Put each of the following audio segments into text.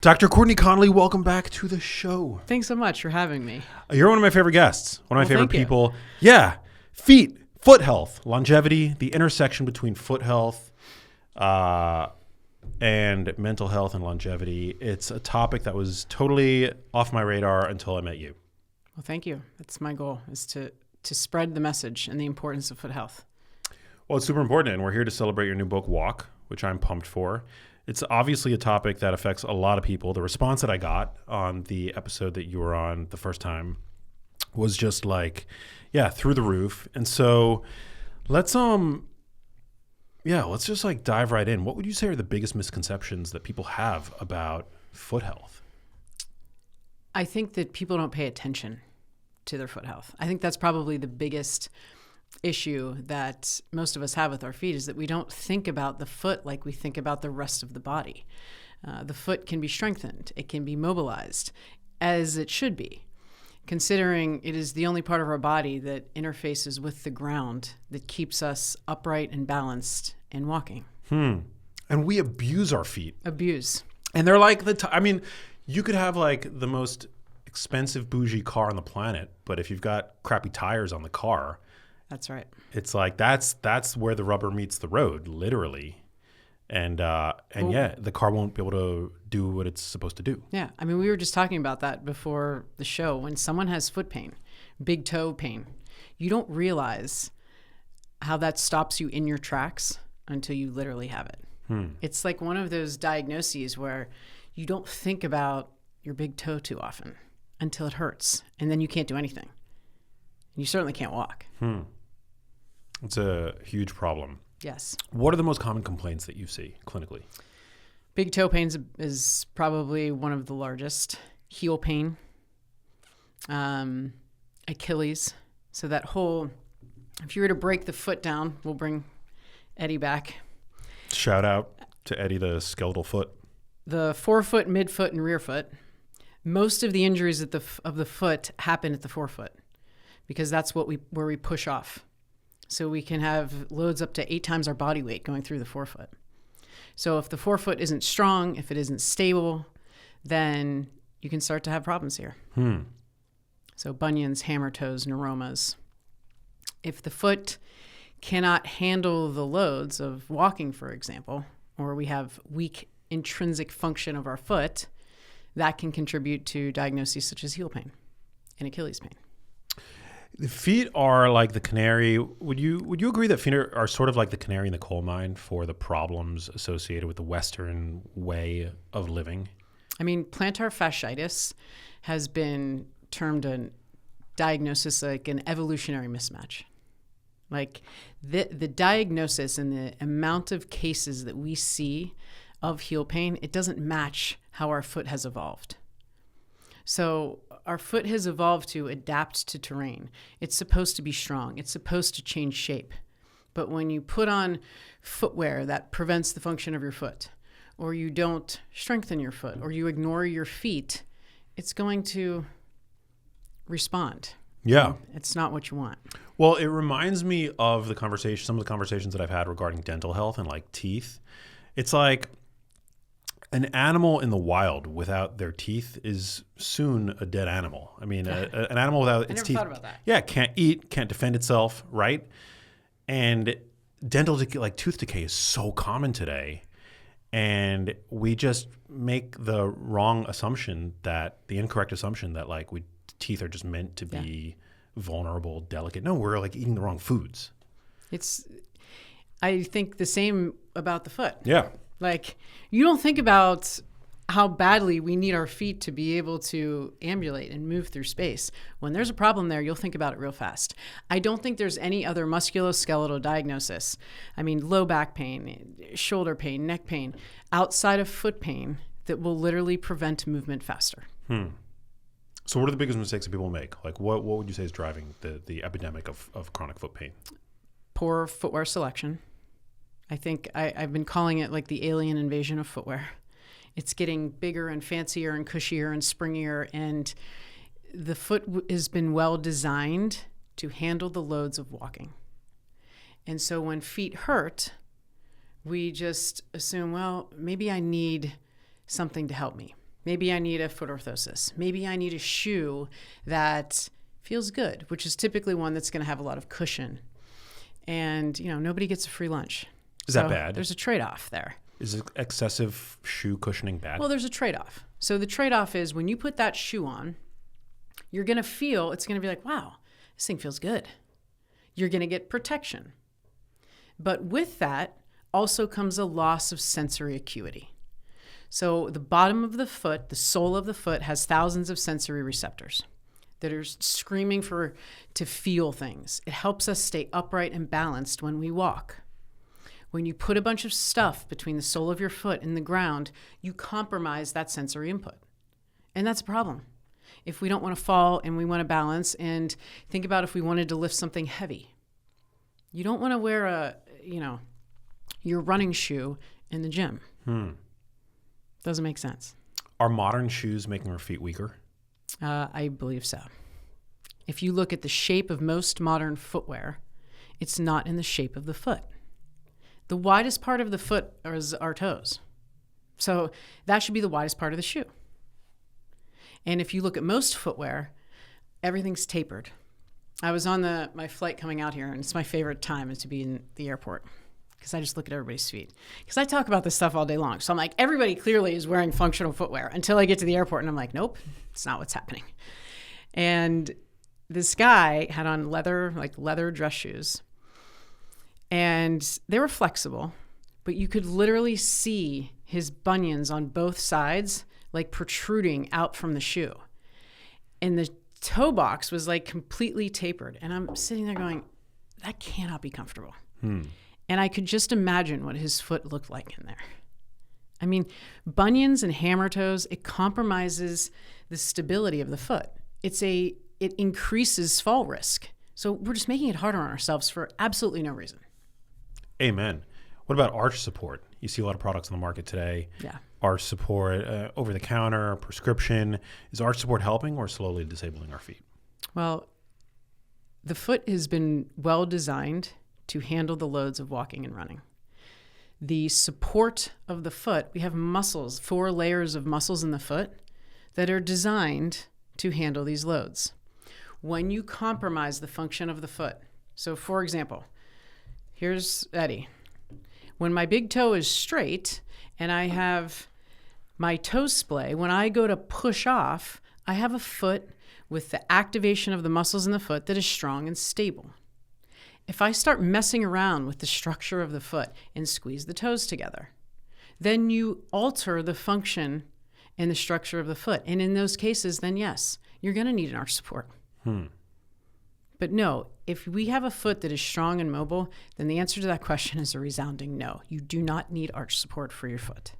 Dr. Courtney Conley, welcome back to the show. Thanks so much for having me. You're one of my favorite guests, one of my favorite thank you. people. Yeah, foot health, longevity, the intersection between foot health and mental health and longevity. It's a topic that was totally off my radar until I met you. Well, thank you. That's my goal, is to spread the message and the importance of foot health. Well, it's super important, and we're here to celebrate your new book, Walk, which I'm pumped for. It's obviously a topic that affects a lot of people. The response that I got on the episode that you were on the first time was just like, through the roof. And so let's just like dive right in. What would you say are the biggest misconceptions that people have about foot health? I think that people don't pay attention to their foot health. I think that's probably the biggest issue that most of us have with our feet, is that we don't think about the foot like we think about the rest of the body. The foot can be strengthened. It can be mobilized, as it should be, considering it is the only part of our body that interfaces with the ground, that keeps us upright and balanced in walking. And we abuse our feet. And they're like you could have like the most expensive bougie car on the planet, but if you've got crappy tires on the car, that's right. It's like that's where the rubber meets the road, literally. And the car won't be able to do what it's supposed to do. Yeah. I mean, we were just talking about that before the show. When someone has foot pain, big toe pain, you don't realize how that stops you in your tracks until you literally have it. It's like one of those diagnoses where you don't think about your big toe too often until it hurts, and then you can't do anything. You certainly can't walk. It's a huge problem. Yes. What are the most common complaints that you see clinically? Big toe pain is probably one of the largest. Heel pain, Achilles. So that whole, if you were to break the foot down, we'll bring Eddie back. Shout out to Eddie, the skeletal foot. The forefoot, midfoot, and rear foot. Most of the injuries of the foot happen at the forefoot, because that's where we push off. So we can have loads up to 8 times our body weight going through the forefoot. So if the forefoot isn't strong, if it isn't stable, then you can start to have problems here. So bunions, hammer toes, neuromas. If the foot cannot handle the loads of walking, for example, or we have weak intrinsic function of our foot, that can contribute to diagnoses such as heel pain and Achilles pain. The feet are like the canary. Would you agree that feet are sort of like the canary in the coal mine for the problems associated with the Western way of living? I mean, plantar fasciitis has been termed a diagnosis like an evolutionary mismatch. Like the diagnosis and the amount of cases that we see of heel pain, it doesn't match how our foot has evolved. So our foot has evolved to adapt to terrain. It's supposed to be strong. It's supposed to change shape. But when you put on footwear that prevents the function of your foot, or you don't strengthen your foot, or you ignore your feet, it's going to respond. Yeah. It's not what you want. Well, it reminds me of some of the conversations that I've had regarding dental health and like teeth. It's like an animal in the wild without their teeth is soon a dead animal. I mean, an animal without its teeth. I never thought about that. Yeah, can't eat, can't defend itself, right? And dental tooth decay is so common today. And we just make the incorrect assumption that like teeth are just meant to be vulnerable, delicate. No, we're like eating the wrong foods. I think the same about the foot. Yeah. Like, you don't think about how badly we need our feet to be able to ambulate and move through space. When there's a problem there, you'll think about it real fast. I don't think there's any other musculoskeletal diagnosis. I mean, low back pain, shoulder pain, neck pain, outside of foot pain that will literally prevent movement faster. So what are the biggest mistakes that people make? Like, what would you say is driving the epidemic of chronic foot pain? Poor footwear selection. I think I've been calling it like the alien invasion of footwear. It's getting bigger and fancier and cushier and springier, and the foot has been well designed to handle the loads of walking. And so when feet hurt, we just assume, well, maybe I need something to help me. Maybe I need a foot orthosis. Maybe I need a shoe that feels good, which is typically one that's going to have a lot of cushion. And, nobody gets a free lunch. Is that bad? There's a trade-off there. Is excessive shoe cushioning bad? Well, there's a trade-off. So the trade-off is when you put that shoe on, you're going to feel, it's going to be like, wow, this thing feels good. You're going to get protection. But with that also comes a loss of sensory acuity. So the bottom of the foot, the sole of the foot, has thousands of sensory receptors that are screaming to feel things. It helps us stay upright and balanced when we walk. When you put a bunch of stuff between the sole of your foot and the ground, you compromise that sensory input. And that's a problem. If we don't want to fall and we want to balance, and think about if we wanted to lift something heavy. You don't want to wear your running shoe in the gym. Doesn't make sense. Are modern shoes making our feet weaker? I believe so. If you look at the shape of most modern footwear, it's not in the shape of the foot. The widest part of the foot is our toes. So that should be the widest part of the shoe. And if you look at most footwear, everything's tapered. I was on my flight coming out here, and it's my favorite time is to be in the airport because I just look at everybody's feet. Because I talk about this stuff all day long. So I'm like, everybody clearly is wearing functional footwear until I get to the airport, and I'm like, nope, it's not what's happening. And this guy had on leather dress shoes, and they were flexible, but you could literally see his bunions on both sides like protruding out from the shoe. And the toe box was like completely tapered. And I'm sitting there going, that cannot be comfortable. And I could just imagine what his foot looked like in there. I mean, bunions and hammer toes, it compromises the stability of the foot. It increases fall risk. So we're just making it harder on ourselves for absolutely no reason. Amen. What about arch support? You see a lot of products on the market today. Yeah. Arch support, over the counter, prescription. Is arch support helping or slowly disabling our feet? Well, the foot has been well designed to handle the loads of walking and running. The support of the foot, we have muscles, 4 layers of muscles in the foot that are designed to handle these loads. When you compromise the function of the foot, so for example, here's Eddie. When my big toe is straight and I have my toe splay, when I go to push off, I have a foot with the activation of the muscles in the foot that is strong and stable. If I start messing around with the structure of the foot and squeeze the toes together, then you alter the function and the structure of the foot. And in those cases, then yes, you're going to need an arch support. But no, if we have a foot that is strong and mobile, then the answer to that question is a resounding no. You do not need arch support for your foot.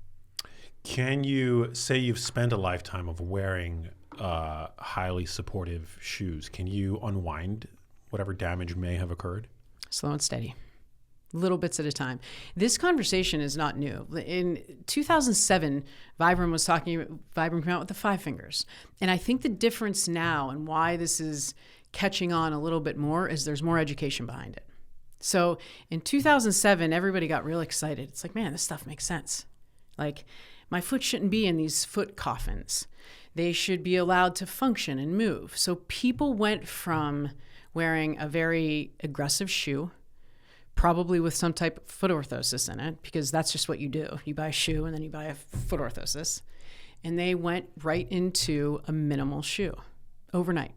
Can you say you've spent a lifetime of wearing highly supportive shoes? Can you unwind whatever damage may have occurred? Slow and steady, little bits at a time. This conversation is not new. In 2007, Vibram came out with the 5 fingers. And I think the difference now and why this is catching on a little bit more is there's more education behind it. So in 2007, everybody got real excited. It's like, man, this stuff makes sense. Like, my foot shouldn't be in these foot coffins. They should be allowed to function and move. So people went from wearing a very aggressive shoe, probably with some type of foot orthosis in it, because that's just what you do. You buy a shoe and then you buy a foot orthosis. And they went right into a minimal shoe overnight.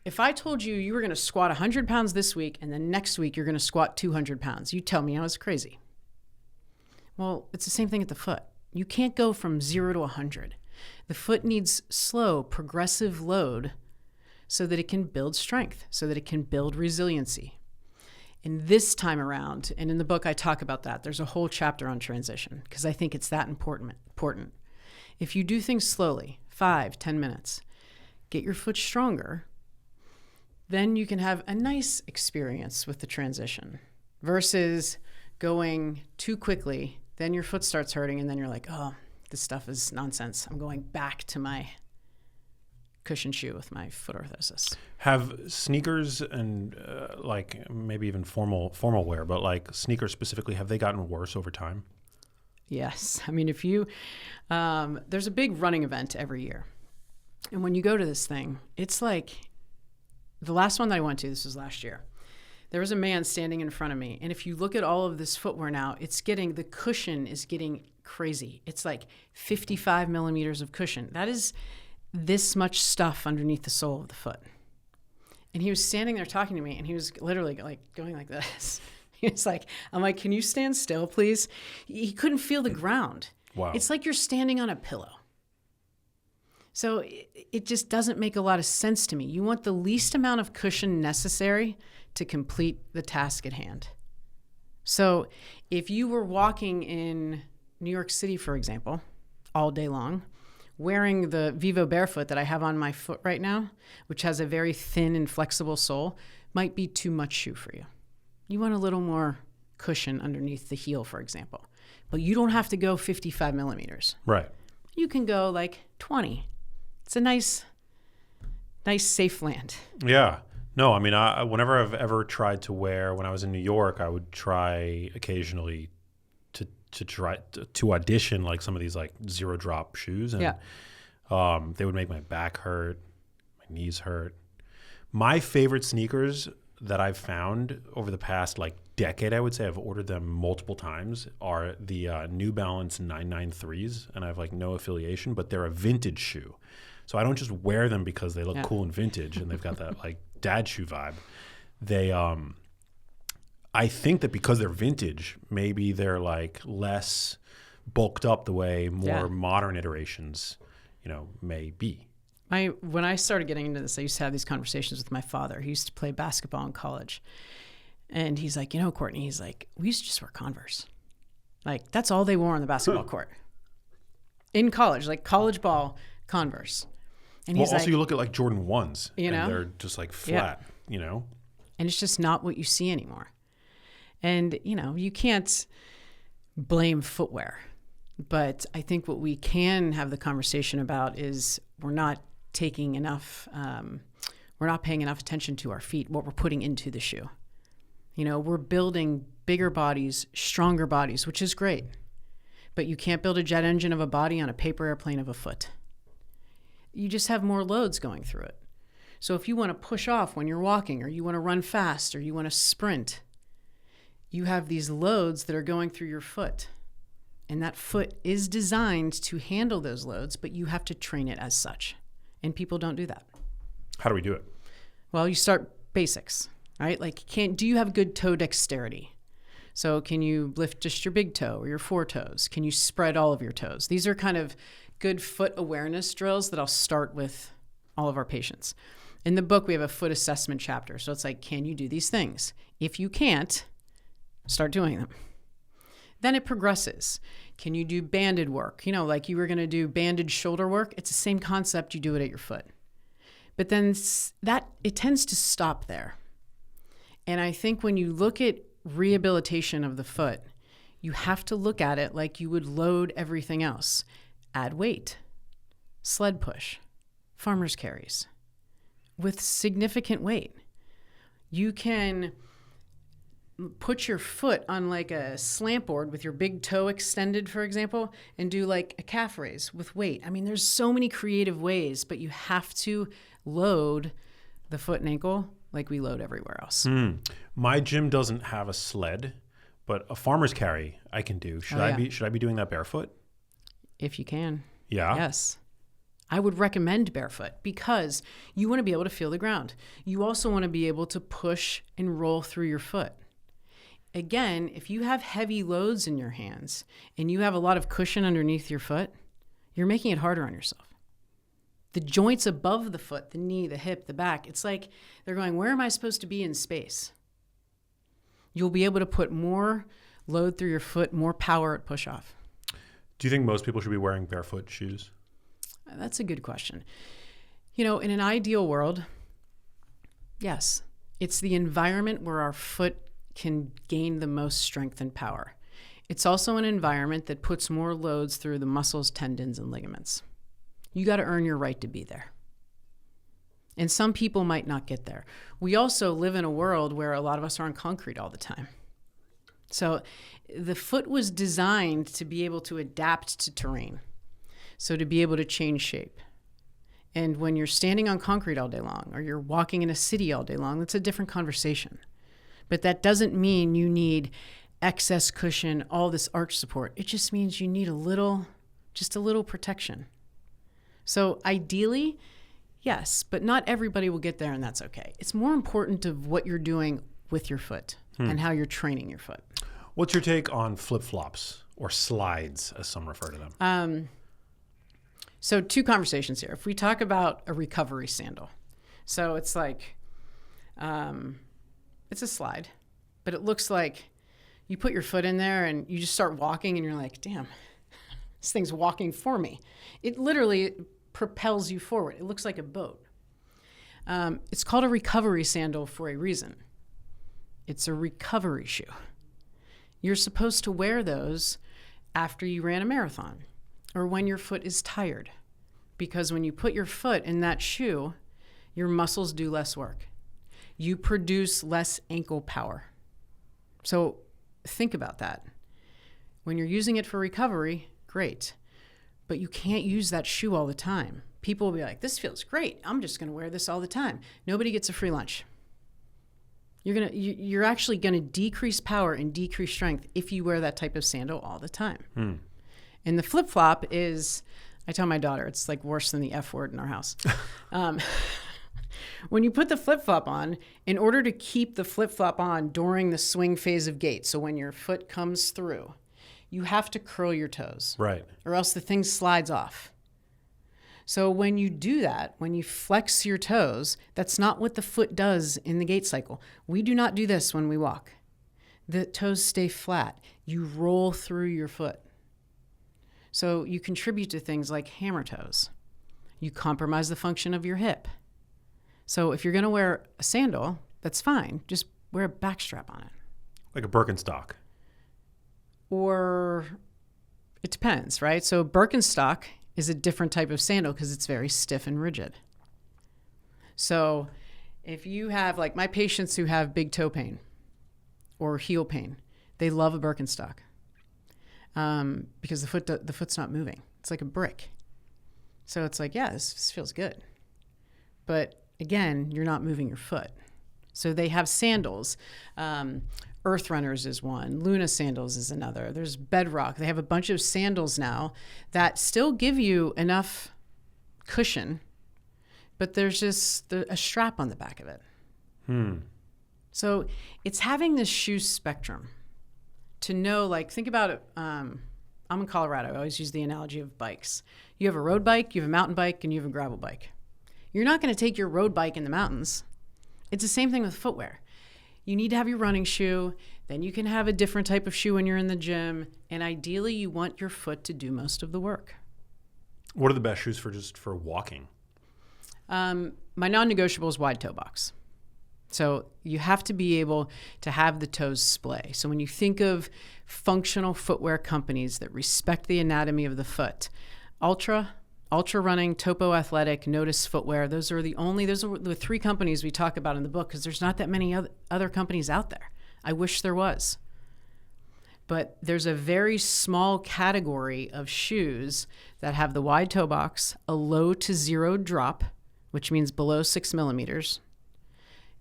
If I told you you were going to squat 100 pounds this week and then next week you're going to squat 200 pounds, you'd tell me I was crazy. Well, it's the same thing at the foot. You can't go from 0 to 100. The foot needs slow, progressive load so that it can build strength, so that it can build resiliency. And this time around, and in the book I talk about that, there's a whole chapter on transition because I think it's that important. If you do things slowly, 5, 10 minutes, get your foot stronger, then you can have a nice experience with the transition versus going too quickly. Then your foot starts hurting and then you're like, oh, this stuff is nonsense. I'm going back to my cushion shoe with my foot orthosis. Have sneakers and like maybe even formal wear, but like sneakers specifically, have they gotten worse over time? Yes. I mean, if you, there's a big running event every year. And when you go to this thing, it's like the last one that I went to, this was last year. There was a man standing in front of me. And if you look at all of this footwear now, the cushion is getting crazy. It's like 55 millimeters of cushion. That is this much stuff underneath the sole of the foot. And he was standing there talking to me, and he was literally like going like this. He was like, I'm like, can you stand still, please? He couldn't feel the ground. Wow. It's like you're standing on a pillow. So it just doesn't make a lot of sense to me. You want the least amount of cushion necessary to complete the task at hand. So if you were walking in New York City, for example, all day long, wearing the Vivo Barefoot that I have on my foot right now, which has a very thin and flexible sole, might be too much shoe for you. You want a little more cushion underneath the heel, for example. But you don't have to go 55 millimeters. Right. You can go like 20. It's a nice safe land. Yeah. No, I mean, whenever I've ever tried to wear, when I was in New York, I would try occasionally to audition like some of these like zero drop shoes, and they would make my back hurt, my knees hurt. My favorite sneakers that I've found over the past like decade, I would say I've ordered them multiple times, are the New Balance 993s, and I have like no affiliation, but they're a vintage shoe. So I don't just wear them because they look cool and vintage and they've got that like dad shoe vibe. They I think that because they're vintage, maybe they're like less bulked up the way more modern iterations, may be. When I started getting into this, I used to have these conversations with my father. He used to play basketball in college. And he's like, Courtney, he's like, we used to just wear Converse. Like, that's all they wore on the basketball court. In college, like college ball, Converse. And he's also you look at like Jordan 1s, and they're just like flat, And it's just not what you see anymore. And, you can't blame footwear. But I think what we can have the conversation about is we're not paying enough attention to our feet, what we're putting into the shoe. We're building bigger bodies, stronger bodies, which is great. But you can't build a jet engine of a body on a paper airplane of a foot. You just have more loads going through it. So if you want to push off when you're walking, or you want to run fast, or you want to sprint, you have these loads that are going through your foot. And that foot is designed to handle those loads, but you have to train it as such. And people don't do that. How do we do it? Well, you start basics, right? Like, do you have good toe dexterity? So can you lift just your big toe or your four toes? Can you spread all of your toes? These are kind of good foot awareness drills that I'll start with all of our patients. In the book, we have a foot assessment chapter. So it's like, can you do these things? If you can't, start doing them. Then it progresses. Can you do banded work? Like you were going to do banded shoulder work. It's the same concept. You do it at your foot. But then it tends to stop there. And I think when you look at rehabilitation of the foot, you have to look at it like you would load everything else. Add weight, sled push, farmer's carries with significant weight. You can put your foot on like a slant board with your big toe extended, for example, and do like a calf raise with weight. I mean, there's so many creative ways, but you have to load the foot and ankle like we load everywhere else. My gym doesn't have a sled, but a farmer's carry I can do. Should I be doing that barefoot? If you can. Yeah. Yes. I would recommend barefoot because you want to be able to feel the ground. You also want to be able to push and roll through your foot. Again, if you have heavy loads in your hands and you have a lot of cushion underneath your foot, you're making it harder on yourself. The joints above the foot, the knee, the hip, the back, it's like they're going, where am I supposed to be in space? You'll be able to put more load through your foot, more power at push-off. Do you think most people should be wearing barefoot shoes? That's a good question. In an ideal world, yes. It's the environment where our foot can gain the most strength and power. It's also an environment that puts more loads through the muscles, tendons, and ligaments. You got to earn your right to be there. And some people might not get there. We also live in a world where a lot of us are on concrete all the time. So the foot was designed to be able to adapt to terrain, so to be able to change shape. And when you're standing on concrete all day long, or you're walking in a city all day long, that's a different conversation. But that doesn't mean you need excess cushion, all this arch support. It just means you need just a little protection. So ideally, yes, but not everybody will get there, and that's okay. It's more important of what you're doing with your foot and how you're training your foot. What's your take on flip-flops or slides, as some refer to them? So 2 conversations here. If we talk about a recovery sandal, so it's like, it's a slide, but it looks like you put your foot in there and you just start walking and you're like, damn, this thing's walking for me. It literally propels you forward. It looks like a boat. It's called a recovery sandal for a reason. It's a recovery shoe. You're supposed to wear those after you ran a marathon or when your foot is tired, because when you put your foot in that shoe, your muscles do less work. You produce less ankle power. So think about that. When you're using it for recovery, great. But you can't use that shoe all the time. People will be like, this feels great. I'm just going to wear this all the time. Nobody gets a free lunch. You're actually going to decrease power and decrease strength if you wear that type of sandal all the time. And the flip-flop is, I tell my daughter, it's like worse than the F word in our house. When you put the flip-flop on, in order to keep the flip-flop on during the swing phase of gait, so when your foot comes through, you have to curl your toes. Right. Or else the thing slides off. So when you do that, when you flex your toes, that's not what the foot does in the gait cycle. We do not do this when we walk. The toes stay flat. You roll through your foot. So you contribute to things like hammer toes. You compromise the function of your hip. So if you're going to wear a sandal, that's fine. Just wear a backstrap on it. Like a Birkenstock. Or it depends, right? So Birkenstock is a different type of sandal because it's very stiff and rigid. So if you have, like my patients who have big toe pain or heel pain, they love a Birkenstock because the foot's not moving. It's like a brick. So it's like, yeah, this feels good. But again, you're not moving your foot. So they have sandals. Earth Runners is one. Luna sandals is another. There's Bedrock. They have a bunch of sandals now that still give you enough cushion, but there's just a strap on the back of it. So it's having this shoe spectrum to know, like, think about it. I'm in Colorado. I always use the analogy of bikes. You have a road bike, you have a mountain bike, and you have a gravel bike. You're not going to take your road bike in the mountains. It's the same thing with footwear. You need to have your running shoe, then you can have a different type of shoe when you're in the gym, and ideally you want your foot to do most of the work. What are the best shoes for walking? My non-negotiable is wide toe box. So you have to be able to have the toes splay. So when you think of functional footwear companies that respect the anatomy of the foot, Ultra Running, Topo Athletic, Notice Footwear, those are the 3 companies we talk about in the book because there's not that many other companies out there. I wish there was. But there's a very small category of shoes that have the wide toe box, a low to zero drop, which means below 6 millimeters,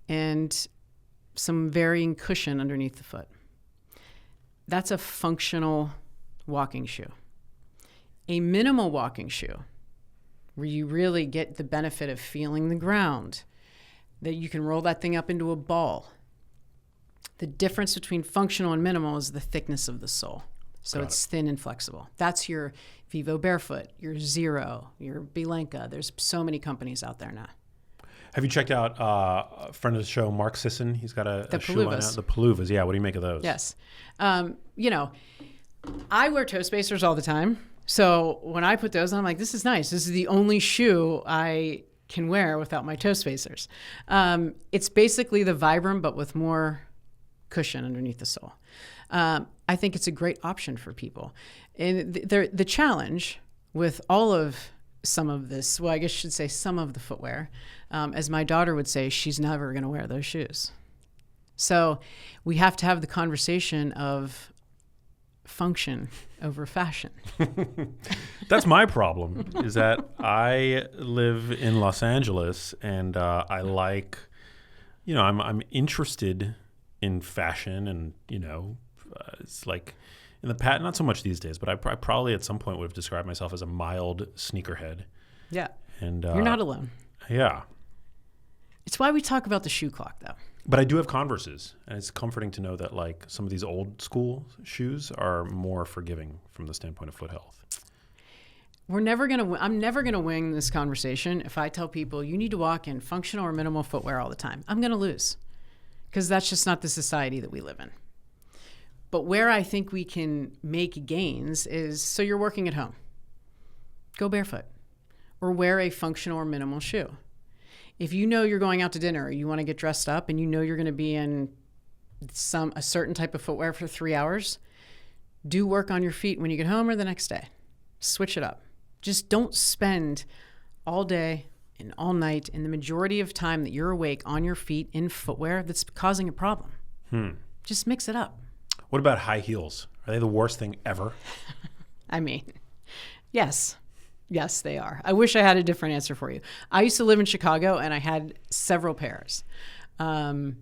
and some varying cushion underneath the foot. That's a functional walking shoe. A minimal walking shoe, where you really get the benefit of feeling the ground, that you can roll that thing up into a ball. The difference between functional and minimal is the thickness of the sole. So it's thin and flexible. That's your Vivo Barefoot, your Zero, your Bilenka. There's so many companies out there now. Have you checked out a friend of the show, Mark Sisson? He's got a shoe line out. The Paluvas. Yeah, what do you make of those? Yes. I wear toe spacers all the time. So when I put those on, I'm like, this is nice. This is the only shoe I can wear without my toe spacers. It's basically the Vibram, but with more cushion underneath the sole. I think it's a great option for people. And the challenge with all of some of this, well, I guess I should say some of the footwear, as my daughter would say, she's never going to wear those shoes. So we have to have the conversation of function over fashion. That's my problem, is that I live in Los Angeles, and I like, I'm interested in fashion, and, it's like in the past, not so much these days, but I probably at some point would have described myself as a mild sneakerhead. Yeah. And you're not alone. Yeah. It's why we talk about the shoe clock, though. But I do have Converses, and it's comforting to know that like some of these old school shoes are more forgiving from the standpoint of foot health. I'm never gonna wing this conversation if I tell people you need to walk in functional or minimal footwear all the time. I'm gonna lose, because that's just not the society that we live in. But where I think we can make gains is, so you're working at home, go barefoot, or wear a functional or minimal shoe. If you know you're going out to dinner, or you want to get dressed up, and you know you're going to be in a certain type of footwear for 3 hours, do work on your feet when you get home or the next day. Switch it up. Just don't spend all day and all night and the majority of time that you're awake on your feet in footwear that's causing a problem. Just mix it up. What about high heels? Are they the worst thing ever? I mean, yes. Yes, they are. I wish I had a different answer for you. I used to live in Chicago, and I had several pairs. It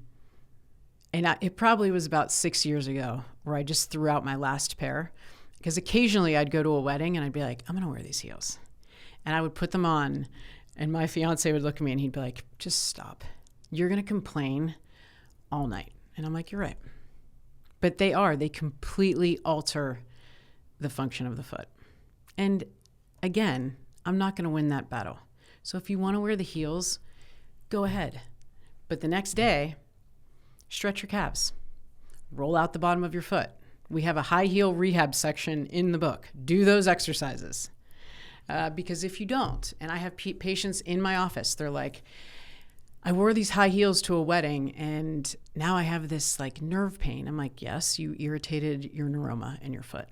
probably was about 6 years ago where I just threw out my last pair, because occasionally I'd go to a wedding and I'd be like, I'm going to wear these heels. And I would put them on, and my fiance would look at me and he'd be like, just stop. You're going to complain all night. And I'm like, you're right. But they completely alter the function of the foot. And again, I'm not going to win that battle. So if you want to wear the heels, go ahead. But the next day, stretch your calves. Roll out the bottom of your foot. We have a high heel rehab section in the book. Do those exercises. Because if you don't, and I have patients in my office, they're like, I wore these high heels to a wedding, and now I have this like nerve pain. I'm like, yes, you irritated your neuroma in your foot.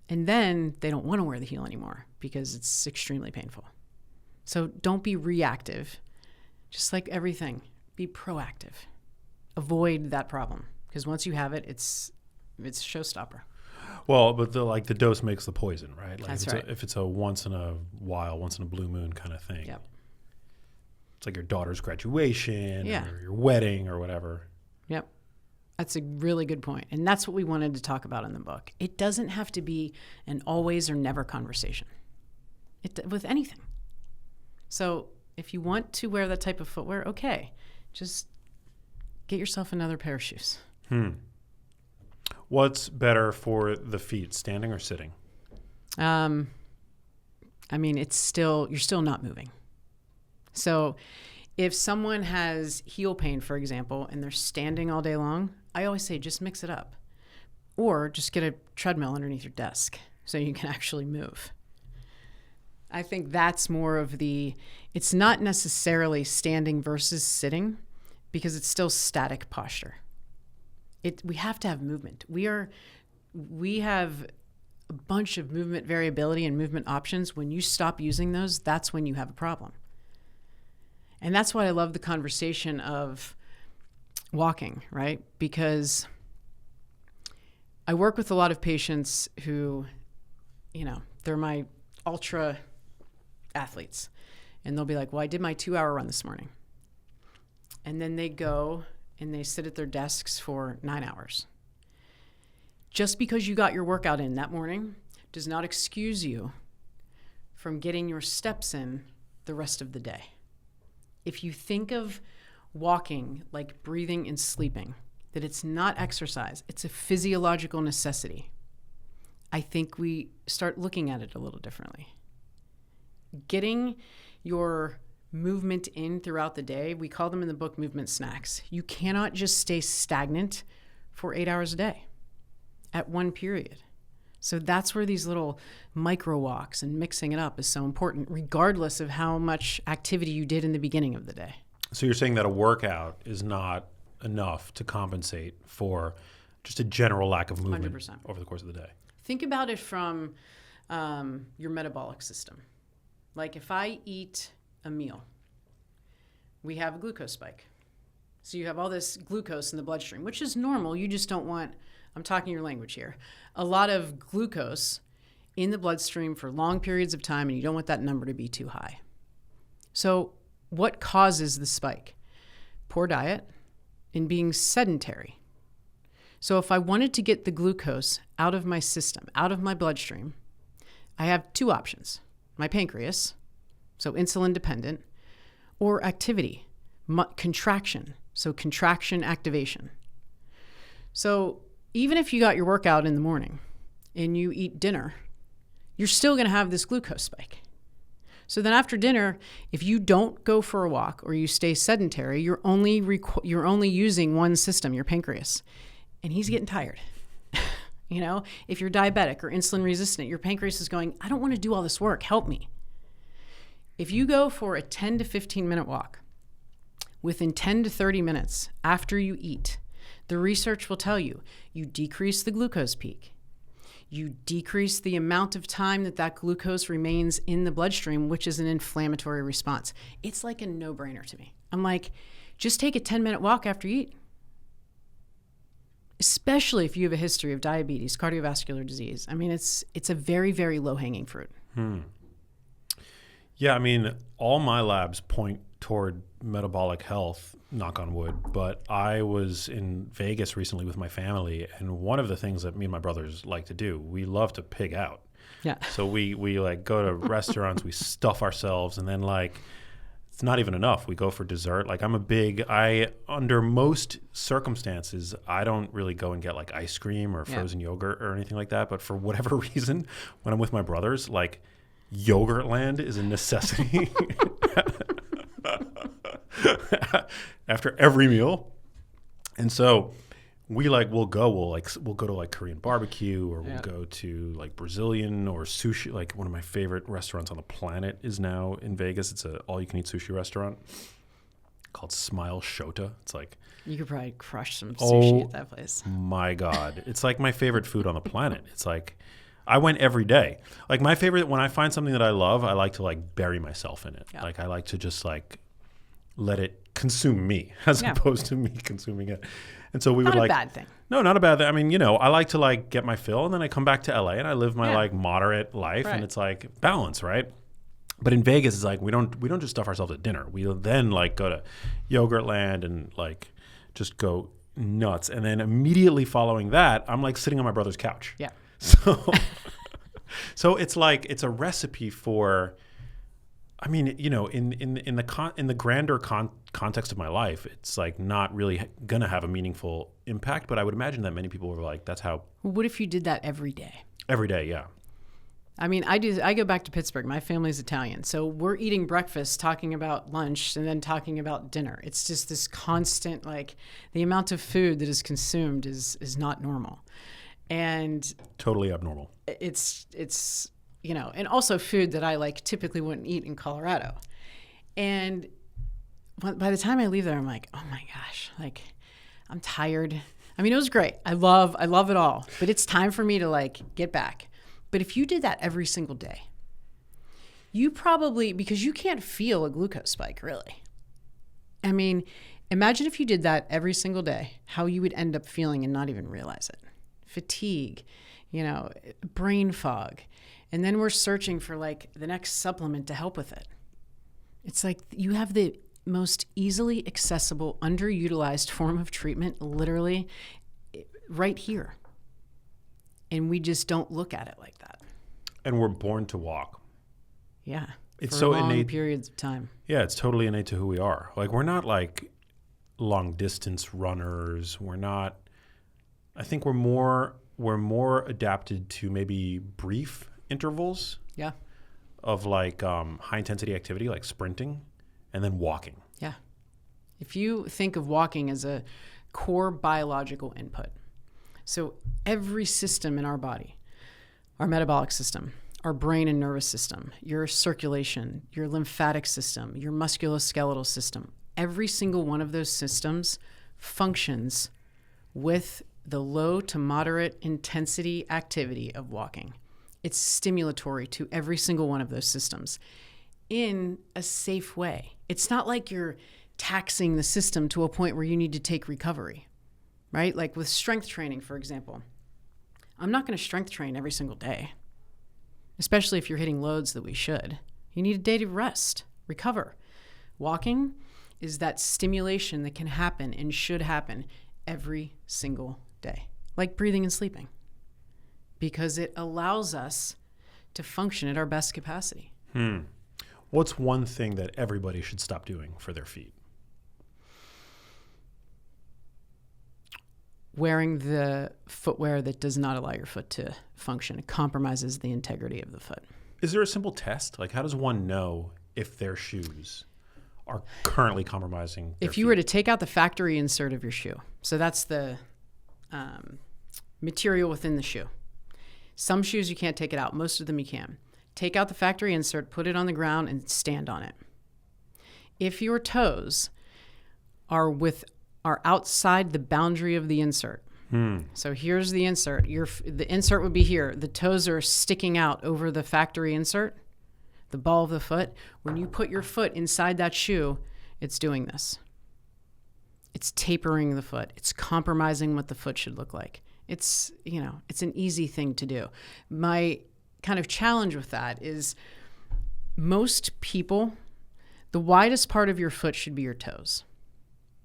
And then they don't want to wear the heel anymore because it's extremely painful. So don't be reactive. Just like everything, be proactive. Avoid that problem, because once you have it, it's a showstopper. Well, but the dose makes the poison, right? Like That's right. If it's a once in a while, once in a blue moon kind of thing. Yep. It's like your daughter's graduation Yeah. or your wedding or whatever. Yep. That's a really good point. And that's what we wanted to talk about in the book. It doesn't have to be an always or never conversation with anything. So if you want to wear that type of footwear, okay, just get yourself another pair of shoes. What's better for the feet, standing or sitting? I mean, you're still not moving. So if someone has heel pain, for example, and they're standing all day long, I always say just mix it up. Or just get a treadmill underneath your desk so you can actually move. I think that's more of it's not necessarily standing versus sitting, because it's still static posture. We have to have movement. We have a bunch of movement variability and movement options. When you stop using those, that's when you have a problem. And that's why I love the conversation of walking, right? Because I work with a lot of patients who, they're my ultra athletes. And they'll be like, well, I did my 2-hour run this morning. And then they go and they sit at their desks for 9 hours. Just because you got your workout in that morning does not excuse you from getting your steps in the rest of the day. If you think of walking like breathing and sleeping, that it's not exercise, it's a physiological necessity, I think we start looking at it a little differently. Getting your movement in throughout the day, we call them in the book movement snacks. You cannot just stay stagnant for 8 hours a day at one period. So that's where these little micro walks and mixing it up is so important, regardless of how much activity you did in the beginning of the day. So you're saying that a workout is not enough to compensate for just a general lack of movement 100%. Over the course of the day? Think about it from your metabolic system. Like if I eat a meal, we have a glucose spike. So you have all this glucose in the bloodstream, which is normal. You just don't want, I'm talking your language here, a lot of glucose in the bloodstream for long periods of time, and you don't want that number to be too high. So what causes the spike? Poor diet and being sedentary. So if I wanted to get the glucose out of my system, out of my bloodstream, I have two options. My pancreas, so insulin dependent, or activity, contraction, so contraction activation. So even if you got your workout in the morning and you eat dinner, you're still going to have this glucose spike. So then after dinner, if you don't go for a walk or you stay sedentary, you're only using one system, your pancreas, and he's getting tired. You know, if you're diabetic or insulin resistant, your pancreas is going, I don't want to do all this work. Help me. If you go for a 10 to 15 minute walk, within 10 to 30 minutes after you eat, the research will tell you, you decrease the glucose peak. You decrease the amount of time that glucose remains in the bloodstream, which is an inflammatory response. It's like a no-brainer to me. I'm like, just take a 10-minute walk after you eat. Especially if you have a history of diabetes, cardiovascular disease. I mean, it's a very, very low-hanging fruit. Yeah, I mean, all my labs point toward metabolic health, knock on wood, but I was in Vegas recently with my family, and one of the things that me and my brothers like to do, we love to pig out. Yeah. So we like go to restaurants, we stuff ourselves, and then like it's not even enough. We go for dessert. Like under most circumstances, I don't really go and get like ice cream or frozen yogurt or anything like that. But for whatever reason, when I'm with my brothers, like Yogurtland is a necessity after every meal. And so we'll go to like Korean barbecue, or we'll go to like Brazilian or sushi. Like one of my favorite restaurants on the planet is now in Vegas. It's a all you can eat sushi restaurant called Smile Shota. It's like, you could probably crush some sushi at that place. My God. It's like my favorite food on the planet. It's like, I went every day. Like my favorite, when I find something that I love, I like to like bury myself in it. Yeah. Like I like to just like let it consume me as opposed to me consuming it. And so we would like, not a bad thing. No, not a bad thing. I mean, I like to like get my fill, and then I come back to LA and I live my like moderate life, and it's like balance, right? But in Vegas, it's like we don't just stuff ourselves at dinner. We then like go to Yogurtland and like just go nuts. And then immediately following that, I'm like sitting on my brother's couch. Yeah. So it's like it's a recipe for, I mean, in the grander context of my life, it's like not really gonna have a meaningful impact. But I would imagine that many people were like, that's how. What if you did that every day? Every day, yeah. I mean, I go back to Pittsburgh. My family's Italian, so we're eating breakfast, talking about lunch, and then talking about dinner. It's just this constant, like, the amount of food that is consumed is not normal. And totally abnormal. It's and also food that I like typically wouldn't eat in Colorado. And by the time I leave there, I'm like, oh my gosh, like I'm tired. I mean, it was great. I love it all, but it's time for me to like get back. But if you did that every single day, you probably, because you can't feel a glucose spike really. I mean, imagine if you did that every single day, how you would end up feeling and not even realize it. Fatigue, brain fog. And then we're searching for like the next supplement to help with it. It's like you have the most easily accessible, underutilized form of treatment literally right here. And we just don't look at it like that. And we're born to walk. Yeah. It's for so long innate periods of time. Yeah, it's totally innate to who we are. Like we're not like long distance runners. We're not. I think we're more adapted to maybe brief intervals. Yeah. Of like high intensity activity, like sprinting, and then walking. Yeah. If you think of walking as a core biological input, so every system in our body, our metabolic system, our brain and nervous system, your circulation, your lymphatic system, your musculoskeletal system, every single one of those systems functions with the low to moderate intensity activity of walking. It's stimulatory to every single one of those systems in a safe way. It's not like you're taxing the system to a point where you need to take recovery, right? Like with strength training, for example. I'm not going to strength train every single day, especially if you're hitting loads that we should. You need a day to rest, recover. Walking is that stimulation that can happen and should happen every single day, like breathing and sleeping, because it allows us to function at our best capacity. What's one thing that everybody should stop doing for their feet? Wearing the footwear that does not allow your foot to function. It compromises the integrity of the foot. Is there a simple test? Like, how does one know if their shoes are currently compromising their If you were to take out the factory insert of your shoe, so that's the material within the shoe. Some shoes you can't take it out. Most of them you can. Take out the factory insert, put it on the ground, and stand on it. If your toes are outside the boundary of the insert. So here's the insert. The insert would be here. The toes are sticking out over the factory insert, the ball of the foot. When you put your foot inside that shoe, it's doing this. It's tapering the foot. It's compromising what the foot should look like. It's an easy thing to do. My kind of challenge with that is most people, the widest part of your foot should be your toes.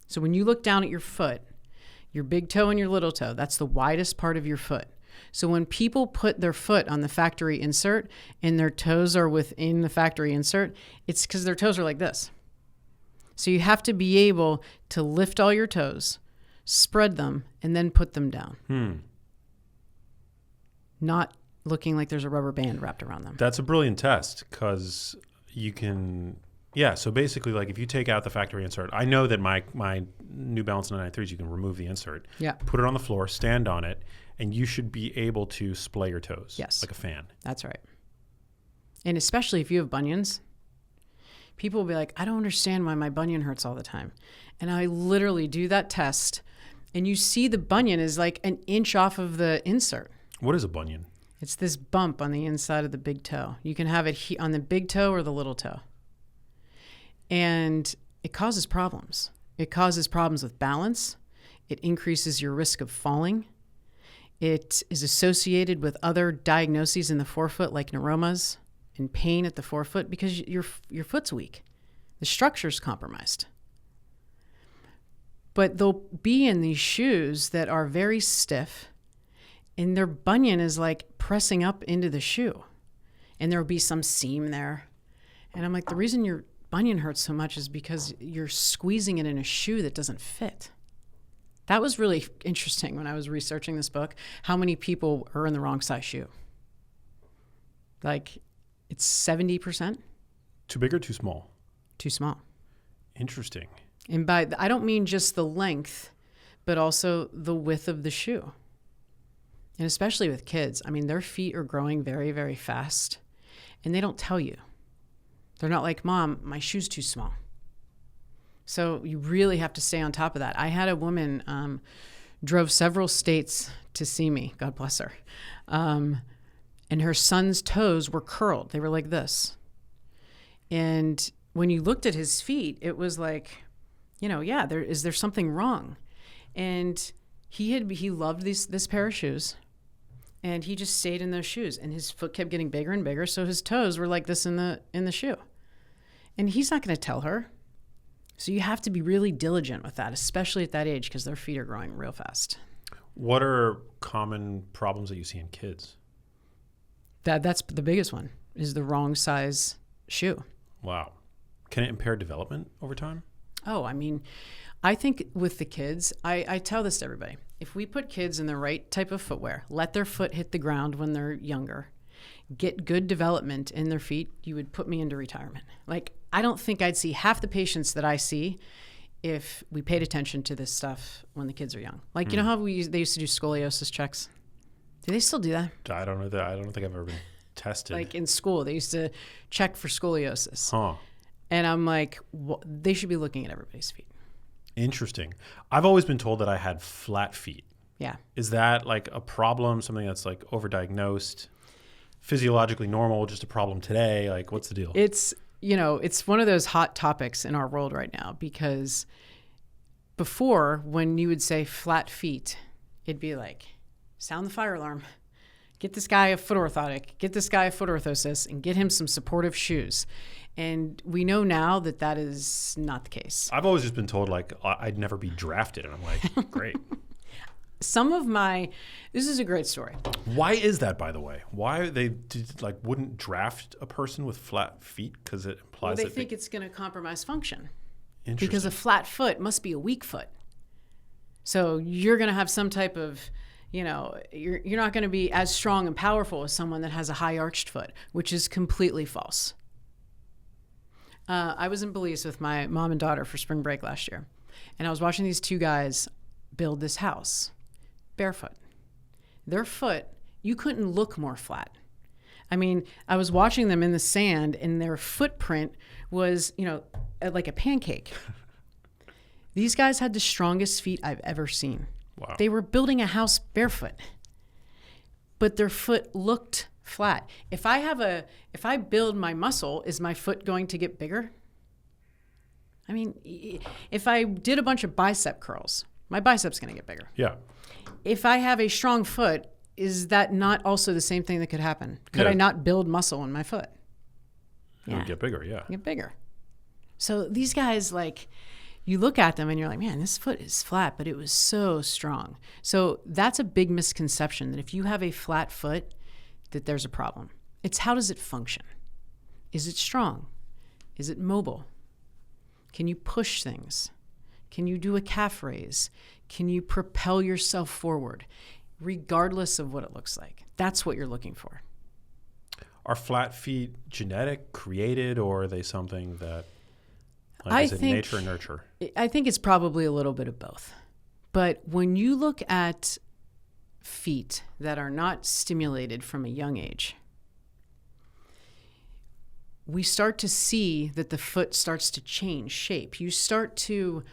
So when you look down at your foot, your big toe and your little toe, that's the widest part of your foot. So when people put their foot on the factory insert and their toes are within the factory insert, it's because their toes are like this. So you have to be able to lift all your toes, spread them, and then put them down. Not looking like there's a rubber band wrapped around them. That's a brilliant test because you can... Yeah, so basically, like if you take out the factory insert, I know that my New Balance 993s, you can remove the insert, put it on the floor, stand on it, and you should be able to splay your toes like a fan. That's right. And especially if you have bunions, people will be like, I don't understand why my bunion hurts all the time. And I literally do that test, and you see the bunion is like an inch off of the insert. What is a bunion? It's this bump on the inside of the big toe. You can have it on the big toe or the little toe. And it causes problems. It causes problems with balance. It increases your risk of falling. It is associated with other diagnoses in the forefoot like neuromas and pain at the forefoot because your foot's weak. The structure's compromised. But they'll be in these shoes that are very stiff and their bunion is like pressing up into the shoe. And there'll be some seam there. And I'm like, the reason your bunion hurts so much is because you're squeezing it in a shoe that doesn't fit. That was really interesting when I was researching this book, how many people are in the wrong size shoe. Like, it's 70%. Too big or too small? Too small. Interesting. And I don't mean just the length, but also the width of the shoe. And especially with kids, I mean, their feet are growing very, very fast, and they don't tell you. They're not like, Mom, my shoe's too small. So you really have to stay on top of that. I had a woman drove several states to see me, God bless her. And her son's toes were curled. They were like this. And when you looked at his feet, it was like, is there something wrong? And he loved this pair of shoes. And he just stayed in those shoes. And his foot kept getting bigger and bigger. So his toes were like this in the shoe. And he's not going to tell her. So you have to be really diligent with that, especially at that age, because their feet are growing real fast. What are common problems that you see in kids? That's the biggest one, is the wrong size shoe. Wow. Can it impair development over time? Oh, I mean, I think with the kids, I tell this to everybody. If we put kids in the right type of footwear, let their foot hit the ground when they're younger, get good development in their feet, you would put me into retirement. Like, I don't think I'd see half the patients that I see if we paid attention to this stuff when the kids are young. Like, you know how they used to do scoliosis checks? Do they still do that? I don't know that. I don't think I've ever been tested. Like in school, they used to check for scoliosis. Huh. And I'm like, they should be looking at everybody's feet. Interesting. I've always been told that I had flat feet. Yeah. Is that like a problem, something that's like overdiagnosed, physiologically normal, just a problem today? Like, what's the deal? it's one of those hot topics in our world right now, because before, when you would say flat feet, it'd be like, sound the fire alarm. Get this guy a foot orthotic, get this guy a foot orthosis, and get him some supportive shoes. And we know now that that is not the case. I've always just been told, like, I'd never be drafted. And I'm like, great. This is a great story. Why is that, by the way? Why wouldn't draft a person with flat feet? Because it implies they think it's going to compromise function. Interesting. Because a flat foot must be a weak foot. So you're going to have some type of, you're not going to be as strong and powerful as someone that has a high arched foot, which is completely false. I was in Belize with my mom and daughter for spring break last year, and I was watching these two guys build this house barefoot. Their foot, you couldn't look more flat. I mean, I was watching them in the sand, and their footprint was, like a pancake. These guys had the strongest feet I've ever seen. Wow. They were building a house barefoot, but their foot looked flat. If I build my muscle, is my foot going to get bigger? I mean, if I did a bunch of bicep curls, my bicep's going to get bigger. Yeah. If I have a strong foot, is that not also the same thing that could happen? Could I not build muscle in my foot? It would get bigger, yeah. Get bigger. So these guys, you look at them and you're like, man, this foot is flat, but it was so strong. So that's a big misconception, that if you have a flat foot, that there's a problem. It's how does it function? Is it strong? Is it mobile? Can you push things? Can you do a calf raise? Can you propel yourself forward, regardless of what it looks like? That's what you're looking for. Are flat feet genetic, created, or are they something that, is it nature or nurture? I think it's probably a little bit of both. But when you look at feet that are not stimulated from a young age, we start to see that the foot starts to change shape. You start to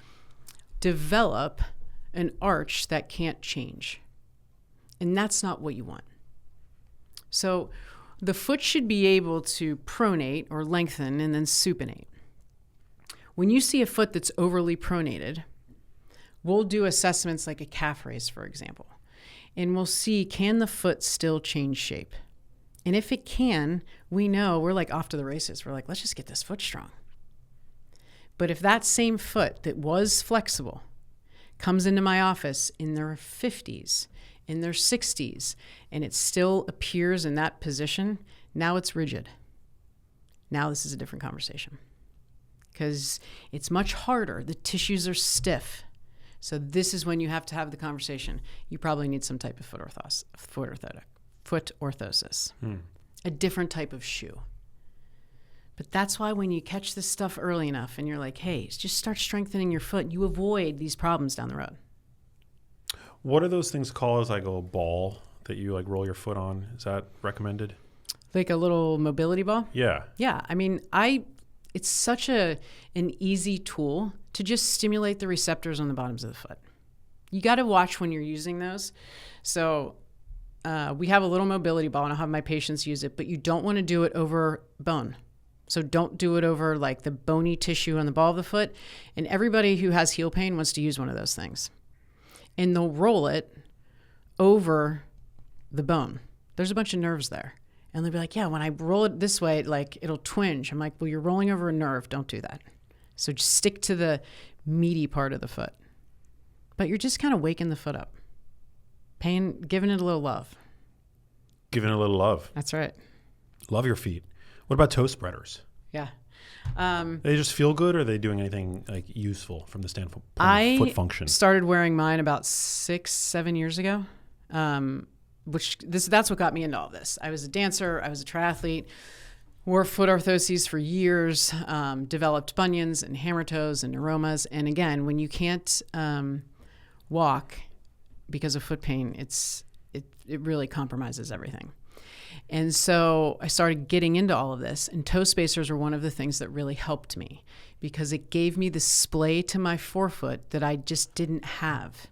develop an arch that can't change. And that's not what you want. So the foot should be able to pronate or lengthen and then supinate. When you see a foot that's overly pronated, we'll do assessments like a calf raise, for example, and we'll see, can the foot still change shape? And if it can, we know we're off to the races. We're let's just get this foot strong. But if that same foot that was flexible comes into my office in their 50s, in their 60s, and it still appears in that position, now it's rigid. Now this is a different conversation, because it's much harder. The tissues are stiff. So this is when you have to have the conversation. You probably need some type of foot orthosis, a different type of shoe. But that's why when you catch this stuff early enough and you're like, hey, just start strengthening your foot, you avoid these problems down the road. What are those things called? Is a ball that you roll your foot on? Is that recommended? Like a little mobility ball? Yeah. Yeah. I mean, it's such an easy tool to just stimulate the receptors on the bottoms of the foot. You got to watch when you're using those. So we have a little mobility ball, and I'll have my patients use it, but you don't want to do it over bone. So don't do it over the bony tissue on the ball of the foot. And everybody who has heel pain wants to use one of those things. And they'll roll it over the bone. There's a bunch of nerves there. And they'll be like, yeah, when I roll it this way, it'll twinge. I'm like, well, you're rolling over a nerve. Don't do that. So just stick to the meaty part of the foot. But you're just kind of waking the foot up. Giving it a little love. Giving it a little love. That's right. Love your feet. What about toe spreaders? Yeah. They just feel good, or are they doing anything useful from the standpoint of foot function? I started wearing mine about 6-7 years ago, that's what got me into all this. I was a dancer. I was a triathlete. Wore foot orthoses for years. Developed bunions and hammer toes and neuromas. And again, when you can't walk because of foot pain, it really compromises everything. And so I started getting into all of this, and toe spacers were one of the things that really helped me, because it gave me the splay to my forefoot that I just didn't have,